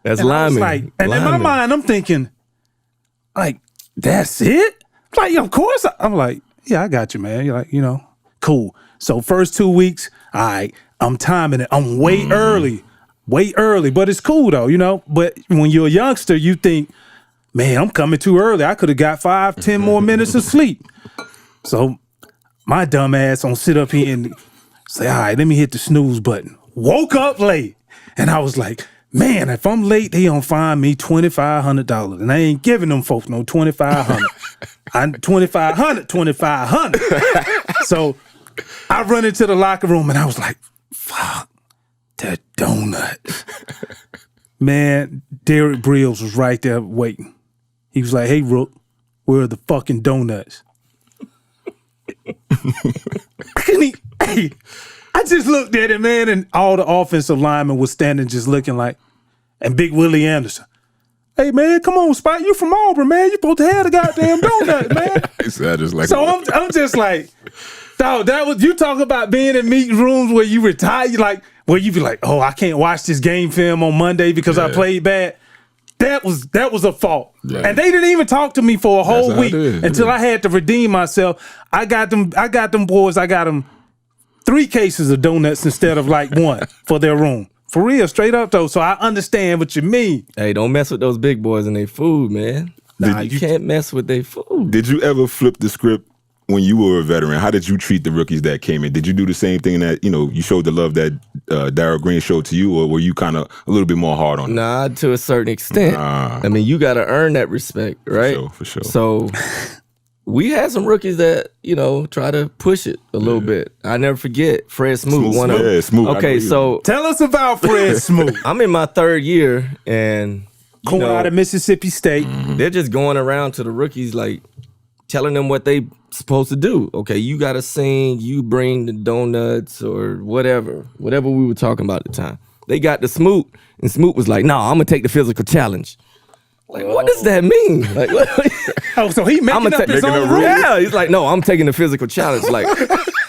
Speaker 4: That's
Speaker 2: And I was
Speaker 4: lineman.
Speaker 2: like, and in my mind, I'm thinking, like, that's it? Like, of course. I'm like, yeah, I got you, man. You're like, cool. So first 2 weeks, all right, I'm timing it. I'm way early, but it's cool though, But when you're a youngster, you think, man, I'm coming too early. I could have got 5-10 more minutes of sleep. So my dumb ass gonna sit up here and say, all right, let me hit the snooze button. Woke up late. And I was like, man, if I'm late, they gonna fine me $2,500. And I ain't giving them folks no $2,500. I'm $2,500. So I run into the locker room and I was like, fuck, that donut. Man, Derek Brills was right there waiting. He was like, hey, Rook, where are the fucking donuts? I just looked at it, man, and all the offensive linemen was standing just looking like, and Big Willie Anderson. Hey, man, come on, Spike. You from Auburn, man. You supposed to have the goddamn donut, man. So I'm just like, dog, that was, you talk about being in meeting rooms where you retire, where you be like, oh, I can't watch this game film on Monday because I played bad. That was a fault. Yeah. And they didn't even talk to me for a whole week until I had to redeem myself. I got them boys, 3 cases of donuts instead of like 1 for their room. For real, straight up though. So I understand what you mean.
Speaker 4: Hey, don't mess with those big boys and their food, man. Nah, you can't mess with their food.
Speaker 3: Did you ever flip the script when you were a veteran? How did you treat the rookies that came in? Did you do the same thing that, you showed the love that Darrell Green showed to you, or were you kind of a little bit more hard on it?
Speaker 4: Nah, to a certain extent. I mean, you got to earn that respect, right?
Speaker 3: For sure.
Speaker 4: So we had some rookies that, try to push it a little bit. I never forget Fred Smoot.
Speaker 3: Smoot.
Speaker 4: Okay, so
Speaker 2: tell us about Fred Smoot.
Speaker 4: I'm in my third year, and
Speaker 2: Coming out of Mississippi State.
Speaker 4: they're just going around to the rookies like telling them what they supposed to do. Okay, you got to sing, you bring the donuts or whatever we were talking about at the time. They got the Smoot, and Smoot was like, "No, I'm gonna take the physical challenge." Like, what does that mean? Like,
Speaker 2: oh, so he making up his own rules?
Speaker 4: Yeah, he's like, "No, I'm taking the physical challenge." Like,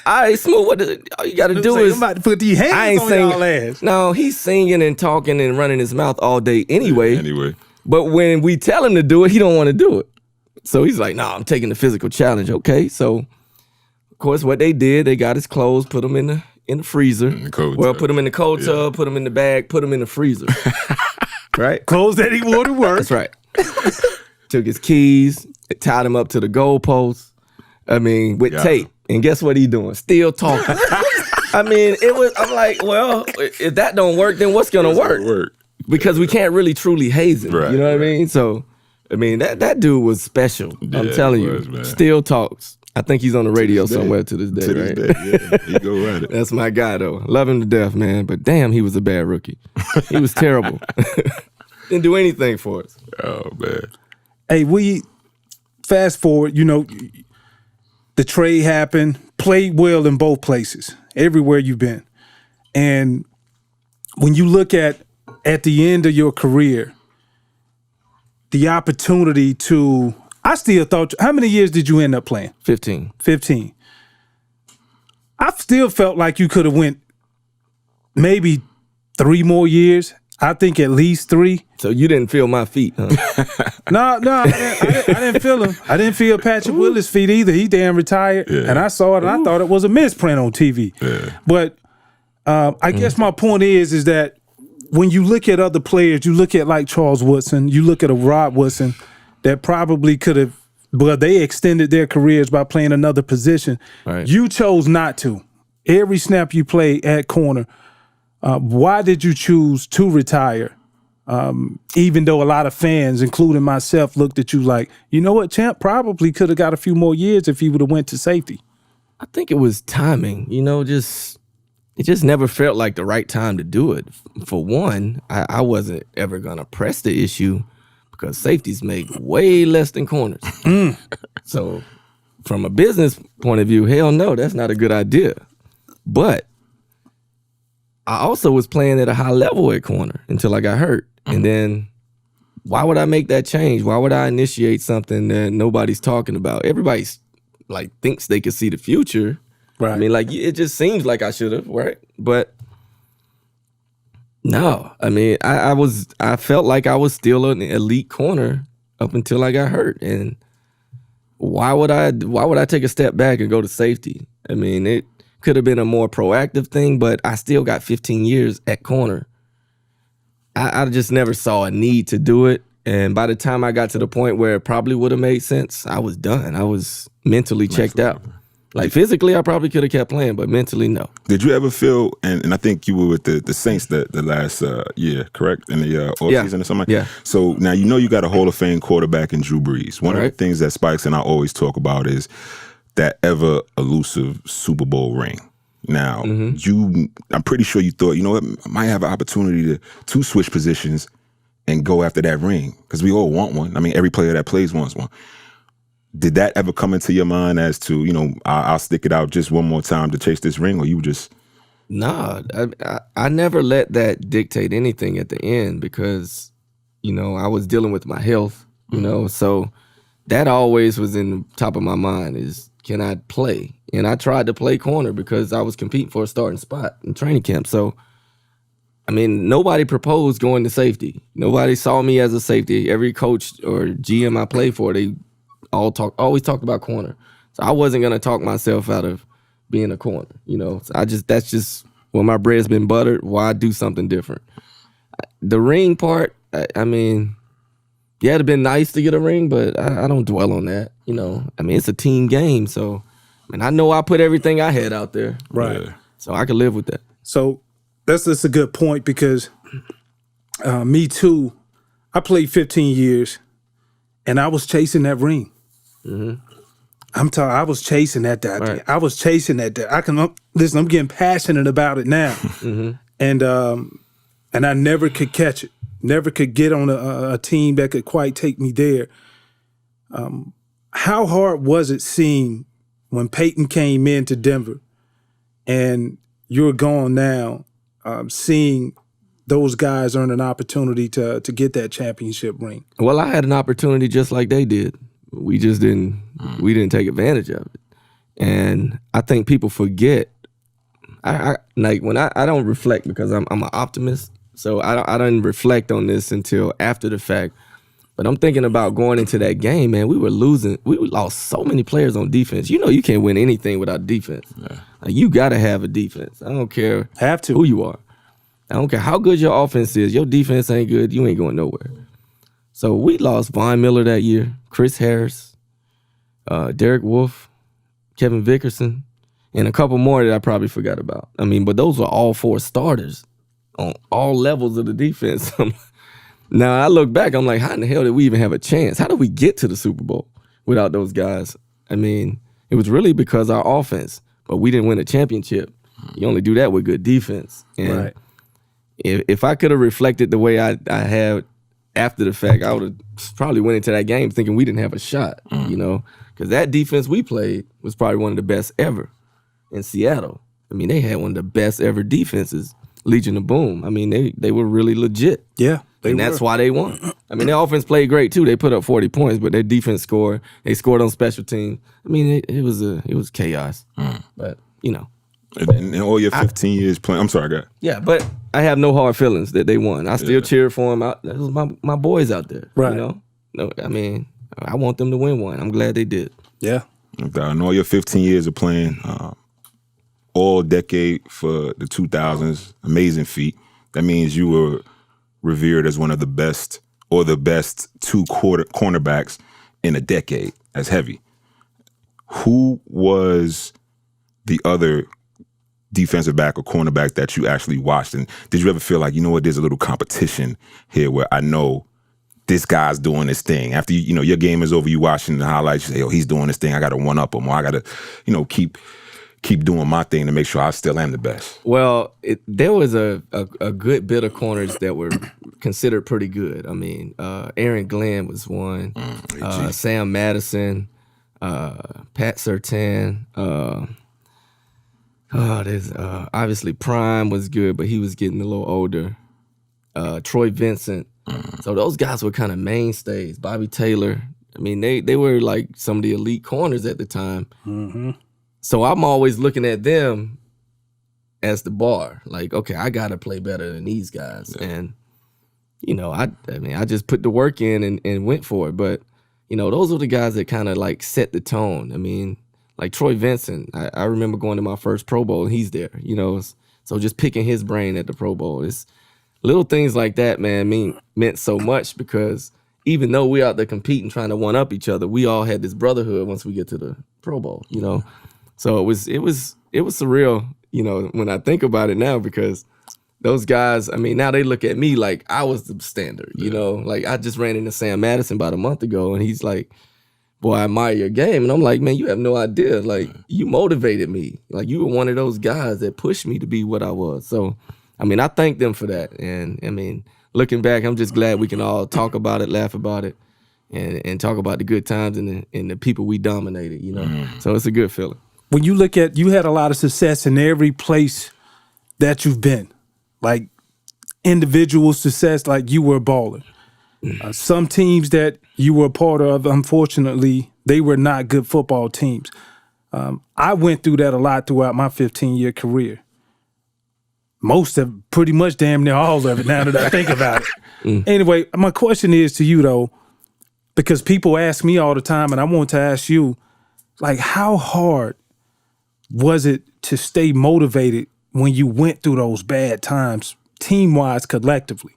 Speaker 4: all right, Smoot, all you got to do is
Speaker 2: I'm about to put these hands on y'all ass.
Speaker 4: No, he's singing and talking and running his mouth all day anyway.
Speaker 3: Anyway,
Speaker 4: but when we tell him to do it, he don't want to do it. So he's like, "No, I'm taking the physical challenge." Okay, so of course, what they did, they got his clothes, put them in the freezer. Put them in the cold tub, put them in the bag, put them in the freezer. Right?
Speaker 2: Clothes that he wore to work.
Speaker 4: That's right. Took his keys, tied him up to the goalpost. With tape. And guess what he doing? Still talking. I'm like, well, if that don't work, then what's gonna work? Because we can't really truly haze him.
Speaker 3: Right,
Speaker 4: you know what I mean? So, that dude was special. I'm telling you.
Speaker 3: Man.
Speaker 4: Still talks. I think he's on the radio somewhere to this day, right?
Speaker 3: Yeah, he go at it.
Speaker 4: That's my guy, though. Love him to death, man. But damn, he was a bad rookie. He was terrible. Didn't do anything for us.
Speaker 3: Oh, man.
Speaker 2: Hey, we fast forward, the trade happened, played well in both places, everywhere you've been. And when you look at the end of your career, the opportunity to, I still thought, how many years did you end up playing?
Speaker 4: 15.
Speaker 2: 15. I still felt like you could have went maybe 3 more years. I think at least 3.
Speaker 4: So you didn't feel my feet, huh?
Speaker 2: No, I didn't feel him. I didn't feel Patrick Willis' feet either. He damn retired. Yeah. And I saw it, and I thought it was a misprint on TV.
Speaker 3: Yeah.
Speaker 2: But I guess my point is that when you look at other players, you look at like Charles Woodson, you look at a Rod Woodson that probably could have, but they extended their careers by playing another position.
Speaker 4: Right.
Speaker 2: You chose not to. Every snap you play at corner. Why did you choose to retire? Even though a lot of fans, including myself, looked at you like, you know what, Champ probably could have got a few more years if he would have went to safety.
Speaker 4: I think it was timing. It just never felt like the right time to do it. For one, I wasn't ever gonna press the issue because safeties make way less than corners. So, from a business point of view, hell no, that's not a good idea. But I also was playing at a high level at corner until I got hurt. And then why would I make that change? Why would I initiate something that nobody's talking about? Everybody's like thinks they can see the future.
Speaker 2: Right.
Speaker 4: It just seems like I should have, right? But no, I felt like I was still an elite corner up until I got hurt. And why would I take a step back and go to safety? It could have been a more proactive thing, but I still got 15 years at corner. I just never saw a need to do it. And by the time I got to the point where it probably would have made sense, I was done. I was mentally checked out. Like physically, I probably could have kept playing, but mentally, no.
Speaker 3: Did you ever feel, and I think you were with the Saints the last year, correct? In the offseason or something?
Speaker 4: Yeah.
Speaker 3: So now you got a Hall of Fame quarterback in Drew Brees. One of the things that Spikes and I always talk about is that ever elusive Super Bowl ring. Now, I'm pretty sure you thought, you know what, I might have an opportunity to switch positions and go after that ring because we all want one. Every player that plays wants one. Did that ever come into your mind as to, I'll stick it out just one more time to chase this ring, or you just...
Speaker 4: Nah, I never let that dictate anything at the end because, I was dealing with my health, so that always was in the top of my mind is, can I play? And I tried to play corner because I was competing for a starting spot in training camp. So, nobody proposed going to safety. Nobody saw me as a safety. Every coach or GM I played for, they always talked about corner. So I wasn't gonna talk myself out of being a corner. So that's just when my bread's been buttered. Why do something different? The ring part, yeah, it'd have been nice to get a ring, but I don't dwell on that. It's a team game, so I know I put everything I had out there,
Speaker 2: right?
Speaker 4: So I could live with that.
Speaker 2: So that's a good point because me too. I played 15 years, and I was chasing that ring. I was chasing that.
Speaker 4: Right.
Speaker 2: I was chasing that. Listen, I'm getting passionate about it now, and I never could catch it. Never could get on a team that could quite take me there. How hard was it seeing when Peyton came into Denver, and you're gone now, seeing those guys earn an opportunity to get that championship ring?
Speaker 4: Well, I had an opportunity just like they did. We just didn't take advantage of it. And I think people forget. I don't reflect because I'm an optimist. So I don't reflect on this until after the fact. But I'm thinking about going into that game, man. We were losing. We lost so many players on defense. You know you can't win anything without defense. Yeah. Like, you got to have a defense. I don't care who you are. I don't care how good your offense is. Your defense ain't good, you ain't going nowhere. So we lost Von Miller that year, Chris Harris, Derek Wolfe, Kevin Vickerson, and a couple more that I probably forgot about. I mean, but those were all 4 starters on all levels of the defense. Now, I look back, I'm like, how in the hell did we even have a chance? How did we get to the Super Bowl without those guys? I mean, it was really because our offense, but we didn't win a championship. You only do that with good defense. And
Speaker 2: right.
Speaker 4: If I could have reflected the way I had after the fact, I would have probably went into that game thinking we didn't have a shot, you know, because that defense we played was probably one of the best ever in Seattle. I mean, they had one of the best ever defenses, Legion of Boom. I mean, they were really legit.
Speaker 2: Yeah.
Speaker 4: That's why they won. I mean, their offense played great too. They put up 40 points, but their defense scored. They scored on special teams. I mean, it was chaos. But, you know.
Speaker 3: And all your 15 years playing, I'm sorry, guy.
Speaker 4: Yeah, but I have no hard feelings that they won. I still cheered for them. That was my boys out there.
Speaker 2: Right.
Speaker 4: You know? No, I mean, I want them to win one. I'm glad they did.
Speaker 2: Yeah.
Speaker 3: And all your 15 years of playing, all decade for the 2000s, amazing feat. That means you were revered as one of the best or the best 2 cornerbacks in a decade. That's heavy. Who was the other defensive back or cornerback that you actually watched? And did you ever feel like, you know what, there's a little competition here where I know this guy's doing this thing? After you know your game is over, you watching the highlights, you say, oh, he's doing this thing, I got to one up him, or I got to, you know, keep doing my thing to make sure I still am the best.
Speaker 4: Well, there was a good bit of corners that were considered pretty good. I mean, Aaron Glenn was one, Sam Madison, Pat Surtain. There's obviously Prime was good, but he was getting a little older. Troy Vincent. So those guys were kind of mainstays. Bobby Taylor. I mean, they were like some of the elite corners at the time. Mm-hmm. So I'm always looking at them as the bar. Like, okay, I got to play better than these guys. Yeah. And, you know, I just put the work in and went for it. But, you know, those were the guys that kind of like set the tone. I mean, like Troy Vincent, I remember going to my first Pro Bowl and he's there, you know. So just picking his brain at the Pro Bowl. It's little things like that, man, meant so much because even though we out there competing, trying to one-up each other, we all had this brotherhood once we get to the Pro Bowl, you know. So it was surreal, you know, when I think about it now, because those guys, I mean, now they look at me like I was the standard, you know. Like, I just ran into Sam Madison about a month ago, and he's like, boy, I admire your game. And I'm like, man, you have no idea. Like, you motivated me. Like, you were one of those guys that pushed me to be what I was. So, I mean, I thank them for that. And, I mean, looking back, I'm just glad we can all talk about it, laugh about it, and talk about the good times and the people we dominated, you know. So it's a good feeling.
Speaker 2: When you look at, you had a lot of success in every place that you've been, like individual success, like you were a baller. Some teams that you were a part of, unfortunately, they were not good football teams. I went through that a lot throughout my 15-year career. Most of, pretty much damn near all of it now that I think about it. Anyway, my question is to you, though, because people ask me all the time, and I want to ask you, like, how hard was it to stay motivated when you went through those bad times, team-wise, collectively?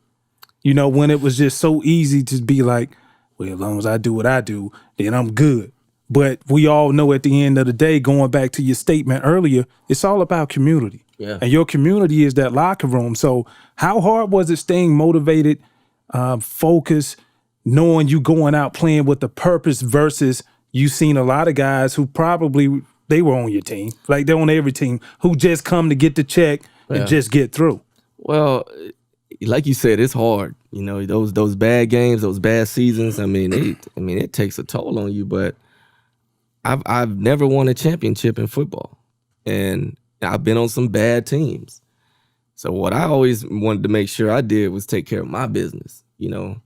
Speaker 2: You know, when it was just so easy to be like, well, as long as I do what I do, then I'm good. But we all know at the end of the day, going back to your statement earlier, it's all about community. Yeah. And your community is that locker room. So how hard was it staying motivated, focused, knowing you going out playing with a purpose versus you've seen a lot of guys who probably they were on your team, like they're on every team, who just come to get the check and just get through.
Speaker 4: Well, like you said, it's hard. You know, those bad games, those bad seasons. I mean, it takes a toll on you. But I've never won a championship in football, and I've been on some bad teams. So what I always wanted to make sure I did was take care of my business. You know,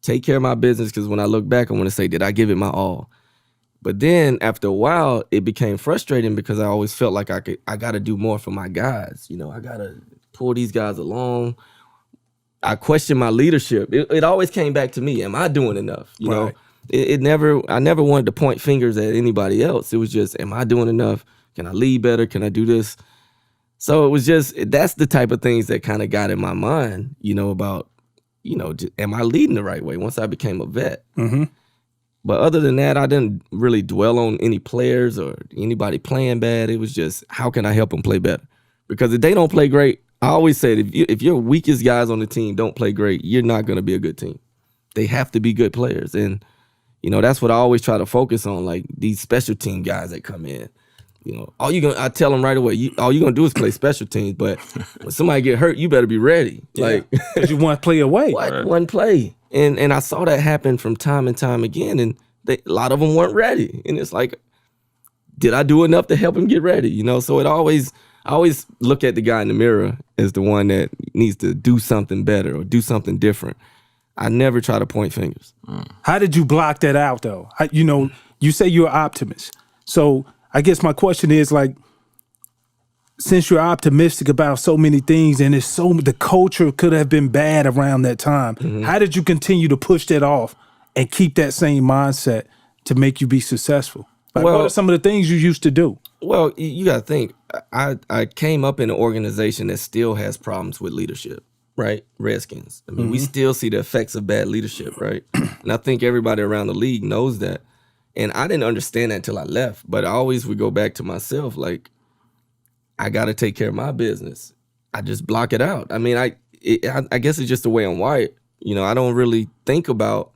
Speaker 4: take care of my business, because when I look back, I want to say, did I give it my all? But then after a while, it became frustrating because I always felt like I got to do more for my guys. You know, I got to pull these guys along. I questioned my leadership. It always came back to me. Am I doing enough? You know, I never wanted to point fingers at anybody else. It was just, am I doing enough? Can I lead better? Can I do this? So it was just, that's the type of things that kind of got in my mind, you know, about, you know, am I leading the right way once I became a vet?
Speaker 2: Mm-hmm.
Speaker 4: But other than that, I didn't really dwell on any players or anybody playing bad. It was just, how can I help them play better? Because if they don't play great, I always said, if your weakest guys on the team don't play great, you're not going to be a good team. They have to be good players. And, you know, that's what I always try to focus on, like these special team guys that come in. You know, I tell them right away, all you're going to do is play special teams. But when somebody get hurt, you better be ready.
Speaker 2: Yeah. Like, you one play away.
Speaker 4: One play. And I saw that happen from time and time again. And a lot of them weren't ready. And it's like, did I do enough to help them get ready? You know, so I always look at the guy in the mirror as the one that needs to do something better or do something different. I never try to point fingers.
Speaker 2: How did you block that out, though? You know, you say you're an optimist. So I guess my question is, like, since you're optimistic about so many things and the culture could have been bad around that time, how did you continue to push that off and keep that same mindset to make you be successful? Like, what are some of the things you used to do?
Speaker 4: Well, you got to think, I came up in an organization that still has problems with leadership, right? Redskins. I mean, we still see the effects of bad leadership, right? And I think everybody around the league knows that. And I didn't understand that until I left. But I always would go back to myself, like, I got to take care of my business. I just block it out. I mean, I guess it's just the way I'm wired. You know, I don't really think about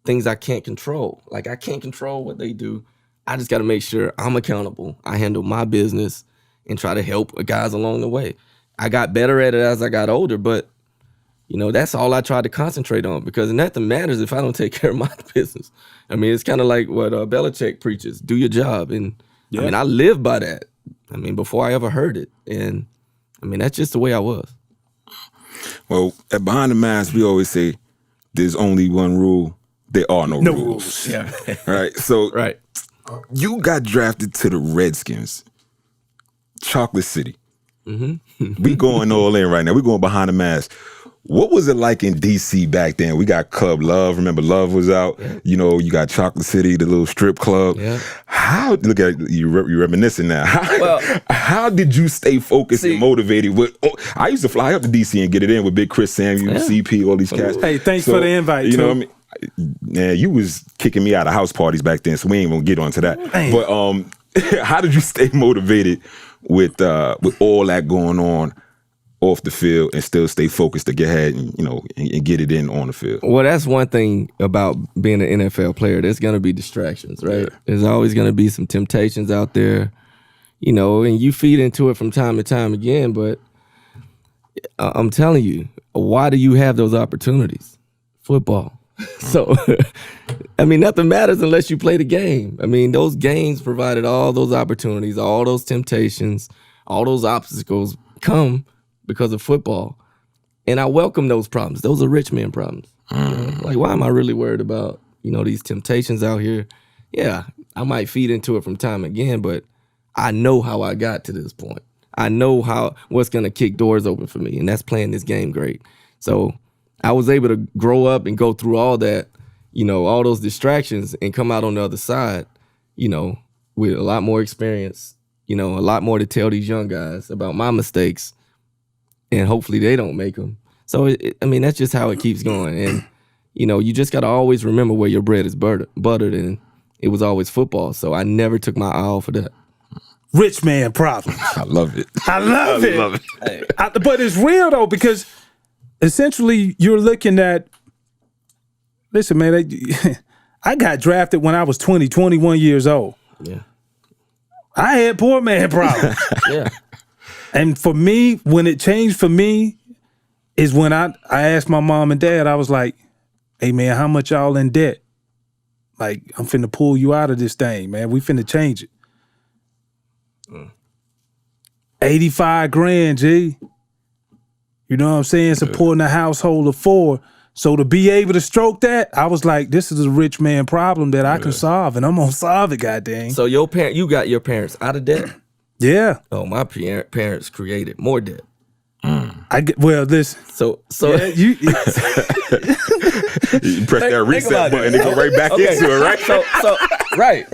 Speaker 4: things I can't control. Like, I can't control what they do. I just got to make sure I'm accountable. I handle my business and try to help guys along the way. I got better at it as I got older, but, you know, that's all I tried to concentrate on, because nothing matters if I don't take care of my business. I mean, it's kind of like what Belichick preaches, do your job. And, I mean, I live by that. I mean, before I ever heard it. And, I mean, that's just the way I was.
Speaker 3: Well, at Behind the Mask, we always say there's only one rule. There are no rules.
Speaker 4: Yeah.
Speaker 3: Right? So
Speaker 4: Right.
Speaker 3: You got drafted to the Redskins, Chocolate City. We going all in right now. We going Behind the Mask. What was it like in D.C. back then? We got Club Love. Remember, Love was out. Yeah. You know, you got Chocolate City, the little strip club. Yeah. Look at you, you're reminiscing now. How did you stay focused and motivated? I used to fly up to D.C. and get it in with Big Chris Samuel, CP, all these cats.
Speaker 2: Hey, thanks for the invite.
Speaker 3: You know what I mean? Yeah, you was kicking me out of house parties back then, so we ain't gonna get onto that. Man. But how did you stay motivated with all that going on off the field and still stay focused to get ahead and, you know, and get it in on the field?
Speaker 4: Well, that's one thing about being an NFL player. There's gonna be distractions, right? Yeah. There's always gonna be some temptations out there, you know, and you feed into it from time to time again. But I'm telling you, why do you have those opportunities? Football. So, I mean, nothing matters unless you play the game. I mean, those games provided all those opportunities, all those temptations, all those obstacles come because of football. And I welcome those problems. Those are rich man problems. You know? Like, why am I really worried about, you know, these temptations out here? Yeah, I might feed into it from time again, but I know how I got to this point. I know what's going to kick doors open for me, and that's playing this game great. So I was able to grow up and go through all that, you know, all those distractions and come out on the other side, you know, with a lot more experience, you know, a lot more to tell these young guys about my mistakes, and hopefully they don't make them. So, I mean, that's just how it keeps going. And, you know, you just got to always remember where your bread is buttered, and it was always football. So I never took my eye off of that.
Speaker 2: Rich man problems.
Speaker 3: I love it.
Speaker 2: I love it. But it's real, though, because essentially, you're looking at, listen, man, I got drafted when I was 21 years old.
Speaker 4: Yeah.
Speaker 2: I had poor man problems.
Speaker 4: Yeah.
Speaker 2: And for me, when it changed for me is when I asked my mom and dad, I was like, hey man, how much y'all in debt? Like, I'm finna pull you out of this thing, man. We finna change it. 85 grand, G. You know what I'm saying? Supporting a household of 4. So to be able to stroke that, I was like, this is a rich man problem that I can solve, and I'm gonna solve it, goddamn.
Speaker 4: So you got your parents out of debt?
Speaker 2: Yeah.
Speaker 4: Oh, my parents created more debt.
Speaker 2: This.
Speaker 4: So
Speaker 2: Yeah, you
Speaker 3: You press that reset button and go right back into it, right?
Speaker 4: So right.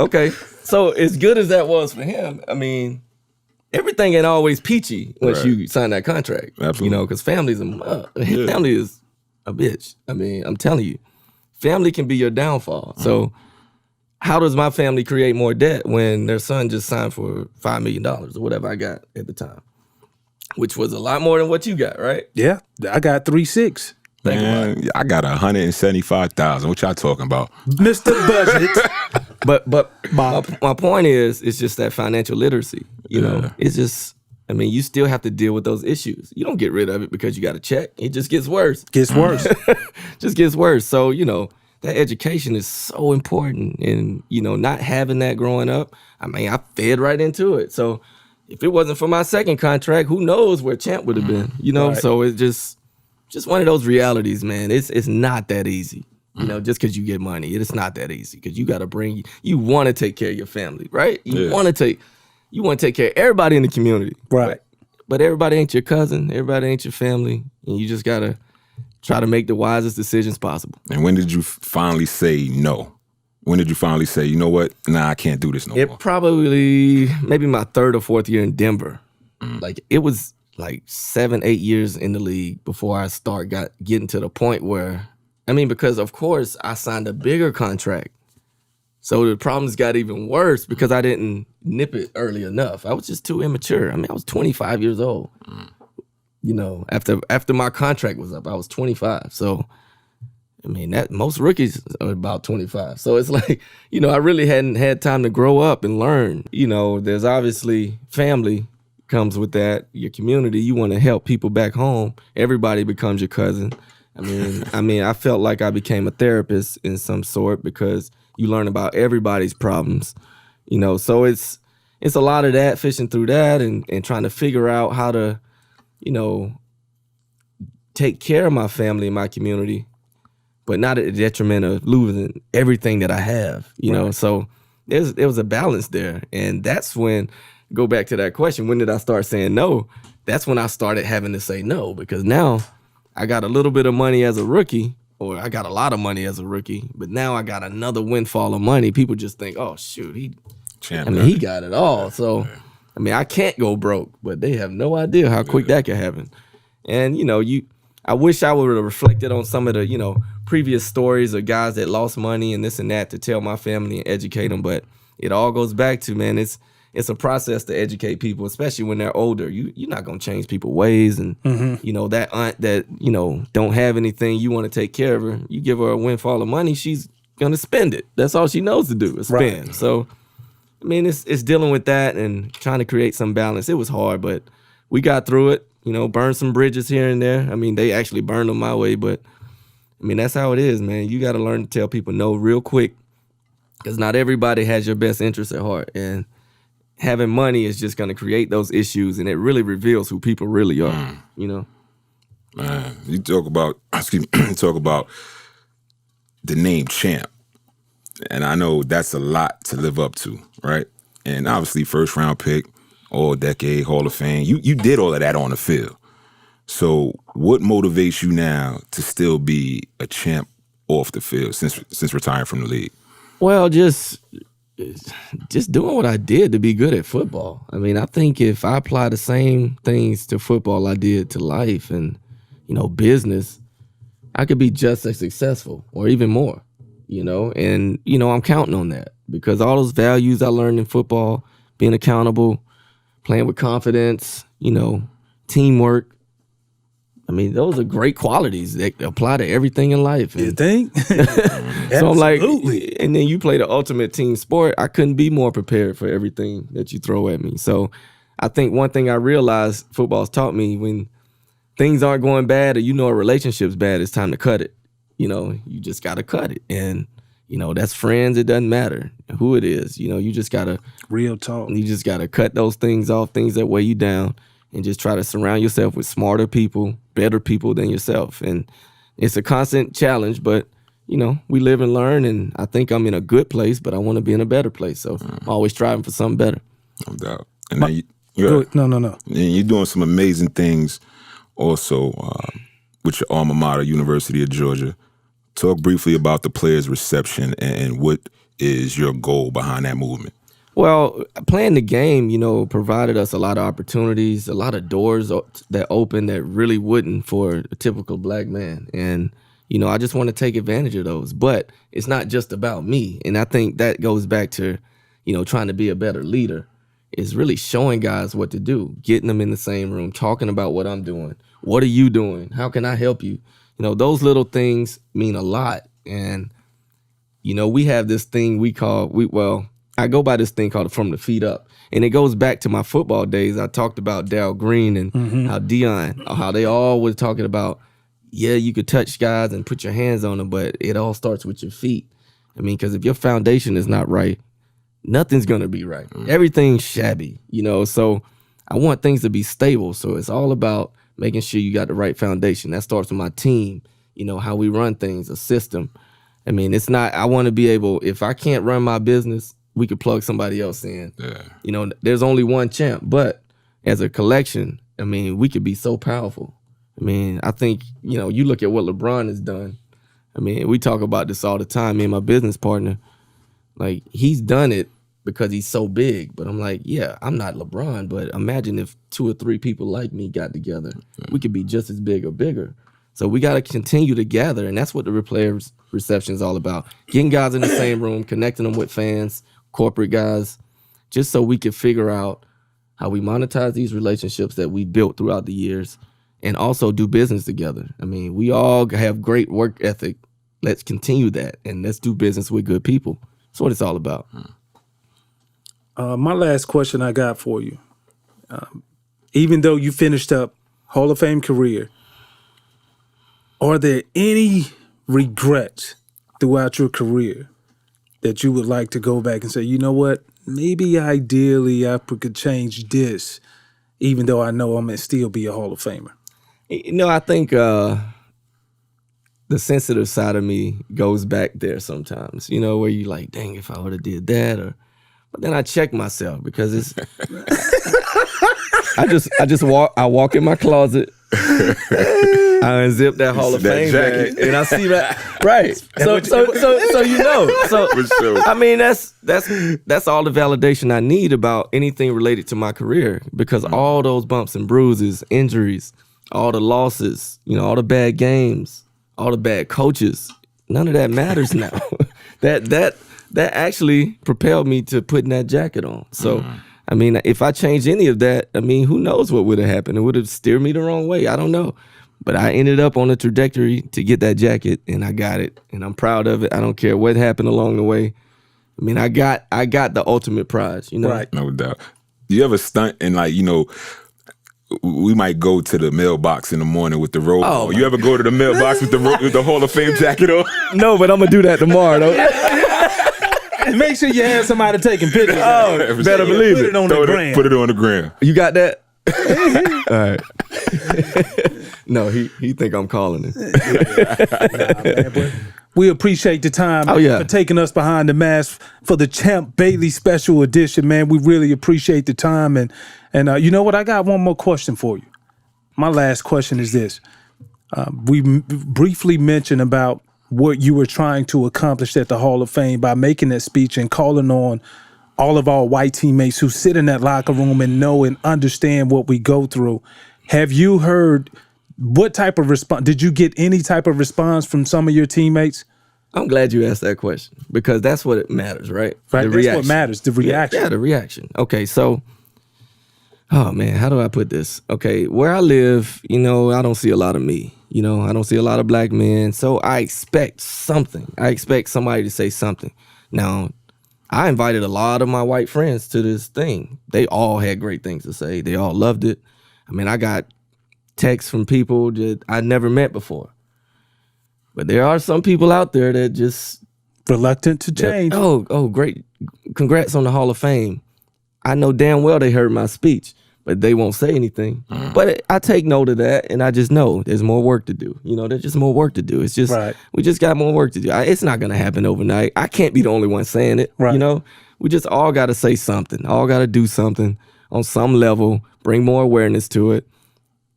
Speaker 4: Okay. So as good as that was for him, I mean, everything ain't always peachy once you sign that contract.
Speaker 3: Absolutely.
Speaker 4: You know, because family is a bitch. I mean, I'm telling you, family can be your downfall. So how does my family create more debt when their son just signed for $5 million or whatever I got at the time? Which was a lot more than what you got, right?
Speaker 2: Yeah, I got 3.6.
Speaker 3: Man, I got 175,000. What y'all talking about?
Speaker 2: Mr. Budget.
Speaker 4: But my point is, it's just that financial literacy. You know, it's just, I mean, you still have to deal with those issues. You don't get rid of it because you got a check. It just gets worse.
Speaker 2: Gets worse.
Speaker 4: Just gets worse. So, you know, that education is so important. And, you know, not having that growing up, I mean, I fed right into it. So if it wasn't for my second contract, who knows where Champ would have been, you know?
Speaker 2: Right.
Speaker 4: So it's just one of those realities, man. It's not that easy. You know, just because you get money, it's not that easy because you got to you want to take care of your family, right? You want to take care of everybody in the community.
Speaker 2: Right.
Speaker 4: But everybody ain't your cousin. Everybody ain't your family. And you just got to try to make the wisest decisions possible.
Speaker 3: And when did you finally say no? When did you finally say, you know what? Nah, I can't do this no more?
Speaker 4: It probably, maybe my 3rd or 4th year in Denver. Like, it was like 7-8 years in the league before I getting to the point where, I mean, because of course I signed a bigger contract. So the problems got even worse because I didn't nip it early enough. I was just too immature. I mean, I was 25 years old. You know, after my contract was up, I was 25. So, I mean, that most rookies are about 25. So it's like, you know, I really hadn't had time to grow up and learn. You know, there's obviously family comes with that. Your community, you want to help people back home. Everybody becomes your cousin. I mean, I felt like I became a therapist in some sort because you learn about everybody's problems. You know, so it's a lot of that, fishing through that and trying to figure out how to, you know, take care of my family and my community, but not at the detriment of losing everything that I have, you know? So there was a balance there. And that's when, go back to that question, when did I start saying no? That's when I started having to say no, because now I got a little bit of money as a rookie, or I got a lot of money as a rookie, but now I got another windfall of money. People just think, oh, shoot, he got it all. So, I mean, I can't go broke, but they have no idea how quick that can happen. And, you know, I wish I would have reflected on some of the, you know, previous stories of guys that lost money and this and that to tell my family and educate them. But it all goes back to, man, it's a process to educate people, especially when they're older. You're not going to change people's ways. And, you know, that aunt that, you know, don't have anything, you want to take care of her. You give her a windfall of money, she's going to spend it. That's all she knows to do is spend. Right. So, I mean, it's dealing with that and trying to create some balance. It was hard, but we got through it. You know, burned some bridges here and there. I mean, they actually burned them my way, but, I mean, that's how it is, man. You got to learn to tell people no real quick because not everybody has your best interest at heart. And having money is just going to create those issues, and it really reveals who people really are, you know?
Speaker 3: Man, you talk about, talk about the name Champ, and I know that's a lot to live up to, right? And obviously, first round pick, all decade, Hall of Fame. You did all of that on the field. So what motivates you now to still be a champ off the field since retiring from the league?
Speaker 4: Well, just doing what I did to be good at football. I mean, I think if I apply the same things to football I did to life and, you know, business, I could be just as successful or even more, you know? And, you know, I'm counting on that because all those values I learned in football, being accountable, playing with confidence, you know, teamwork, I mean, those are great qualities that apply to everything in life.
Speaker 2: You think?
Speaker 4: So I'm like, and then you play the ultimate team sport. I couldn't be more prepared for everything that you throw at me. So I think one thing I realized football's taught me, when things aren't going bad or a relationship's bad, it's time to cut it. You just got to cut it. And, that's friends. It doesn't matter who it is. You just got to.
Speaker 2: Real talk.
Speaker 4: You just got to cut those things off, things that weigh you down, and just try to surround yourself with smarter people, better people than yourself. And it's a constant challenge, but, we live and learn, and I think I'm in a good place, but I want to be in a better place. So I'm always striving for something better.
Speaker 3: No doubt. And then
Speaker 2: No.
Speaker 3: And you're doing some amazing things also with your alma mater, University of Georgia. Talk briefly about the players' reception and what is your goal behind that movement.
Speaker 4: Well, playing the game, provided us a lot of opportunities, a lot of doors that open that really wouldn't for a typical black man. And, I just want to take advantage of those. But it's not just about me. And I think that goes back to, trying to be a better leader. Is really showing guys what to do, getting them in the same room, talking about what I'm doing. What are you doing? How can I help you? Those little things mean a lot. And, we have this thing I go by this thing called from the feet up. And it goes back to my football days. I talked about Darrell Green and how Deion, how they all were talking about, you could touch guys and put your hands on them, but it all starts with your feet. I mean, because if your foundation is not right, nothing's going to be right. Everything's shabby, so I want things to be stable. So it's all about making sure you got the right foundation. That starts with my team, how we run things, a system. I mean, it's not, I want to be able, if I can't run my business, we could plug somebody else in. Yeah. There's only one champ, but as a collection, I mean, we could be so powerful. I mean, I think, you look at what LeBron has done. I mean, we talk about this all the time, me and my business partner. Like, he's done it because he's so big. But I'm like, I'm not LeBron, but imagine if 2 or 3 people like me got together. We could be just as big or bigger. So we got to continue to gather, and that's what the players' reception is all about. Getting guys in the same room, connecting them with fans, corporate guys, just so we can figure out how we monetize these relationships that we built throughout the years and also do business together. I mean, we all have great work ethic. Let's continue that, and let's do business with good people. That's what it's all about.
Speaker 2: My last question I got for you. Even though you finished up Hall of Fame career, are there any regrets throughout your career that you would like to go back and say, you know what, maybe ideally I could change this, even though I know I'm going to still be a Hall of Famer?
Speaker 4: I think the sensitive side of me goes back there sometimes, where you like, dang, if I would have did that, but then I check myself because it's, I walk in my closet, I unzip that Hall of Fame bag, and I see that, right. So I mean, that's all the validation I need about anything related to my career, because all those bumps and bruises, injuries, all the losses, all the bad games, all the bad coaches, none of that matters now. that actually propelled me to putting that jacket on. So, I mean, if I changed any of that, I mean, who knows what would have happened? It would have steered me the wrong way. I don't know. But I ended up on a trajectory to get that jacket, and I got it, and I'm proud of it. I don't care what happened along the way. I mean, I got the ultimate prize,
Speaker 2: Right.
Speaker 3: No doubt. Do you ever stunt and we might go to the mailbox in the morning with the robe on. You ever go to the mailbox with the Hall of Fame jacket on?
Speaker 4: No, but I'm going to do that tomorrow, though.
Speaker 2: Make sure you have somebody taking pictures.
Speaker 4: Better believe it.
Speaker 2: Put it on the gram.
Speaker 3: Put it on the gram.
Speaker 4: You got that? All right. No, he think I'm calling him.
Speaker 2: Man, we appreciate the time for taking us behind the mask for the Champ Bailey special edition, man. We really appreciate the time. And you know what? I got one more question for you. My last question is this. We briefly mentioned about what you were trying to accomplish at the Hall of Fame by making that speech and calling on all of our white teammates who sit in that locker room and know and understand what we go through. Have you heard what type of response? Did you get any type of response from some of your teammates?
Speaker 4: I'm glad you asked that question, because that's what it matters, right?
Speaker 2: Right.
Speaker 4: The
Speaker 2: That's
Speaker 4: reaction.
Speaker 2: what matters, the reaction.
Speaker 4: Yeah, the reaction. Okay, so Oh man, how do I put this? Okay, where I live, I don't see a lot of me. I don't see a lot of black men. So I expect something. I expect somebody to say something. Now, I invited a lot of my white friends to this thing. They all had great things to say. They all loved it. I mean, I got texts from people that I never met before. But there are some people out there that just
Speaker 2: reluctant to change.
Speaker 4: Oh, great. Congrats on the Hall of Fame. I know damn well they heard my speech, but they won't say anything. But I take note of that, and I just know there's more work to do. There's just more work to do. It's just, we just got more work to do. It's not going to happen overnight. I can't be the only one saying it. Right. We just all got to say something. All got to do something on some level, bring more awareness to it.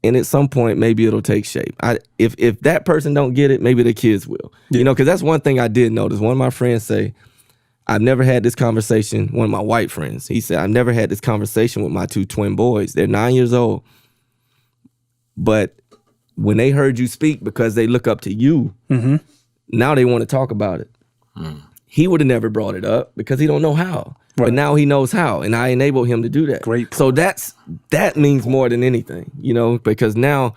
Speaker 4: And at some point, maybe it'll take shape. If that person don't get it, maybe the kids will. Yeah. Because that's one thing I did notice. One of my friends say, I've never had this conversation. One of my white friends, he said, I've never had this conversation with my two twin boys. They're 9 years old. But when they heard you speak, because they look up to you, now they want to talk about it. He would have never brought it up because he don't know how. Right. But now he knows how, and I enabled him to do that.
Speaker 2: Great point.
Speaker 4: So that means more than anything, because now,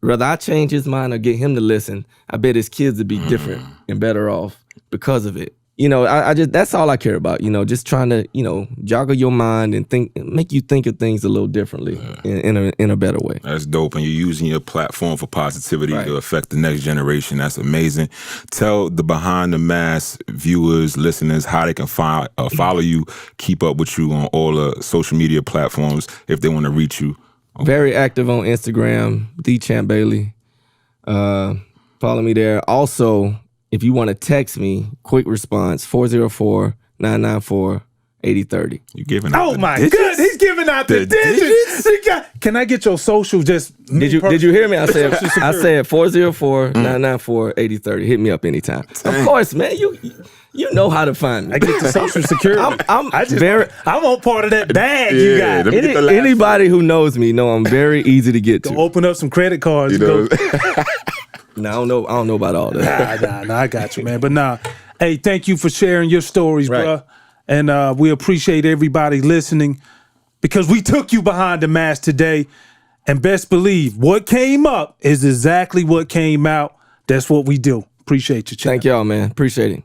Speaker 4: whether I change his mind or get him to listen, I bet his kids would be different and better off because of it. I just, that's all I care about, just trying to, joggle your mind and make you think of things a little differently in a better way.
Speaker 3: That's dope. And you're using your platform for positivity to affect the next generation. That's amazing. Tell the Behind the Mask viewers, listeners, how they can follow you, keep up with you on all the social media platforms if they want to reach you.
Speaker 4: Very active on Instagram, TheChampBailey. Follow me there. Also, if you want to text me, quick response, 404-994-8030.
Speaker 3: You giving out
Speaker 2: Oh my goodness, he's giving out the digits. Can I get your social just
Speaker 4: Did you hear me? I said 404-994-8030. Hit me up anytime. Of course, man. You know how to find me.
Speaker 2: I get the social security. I'm on part of that bag you got.
Speaker 4: Anybody who knows me know I'm very easy to get to.
Speaker 2: Go open up some credit cards.
Speaker 4: No, I don't know about all that.
Speaker 2: Nah, I got you, man. But hey, thank you for sharing your stories, bro. And we appreciate everybody listening because we took you behind the mask today. And best believe, what came up is exactly what came out. That's what we do. Appreciate you, champ.
Speaker 4: Thank y'all, man. Appreciate it.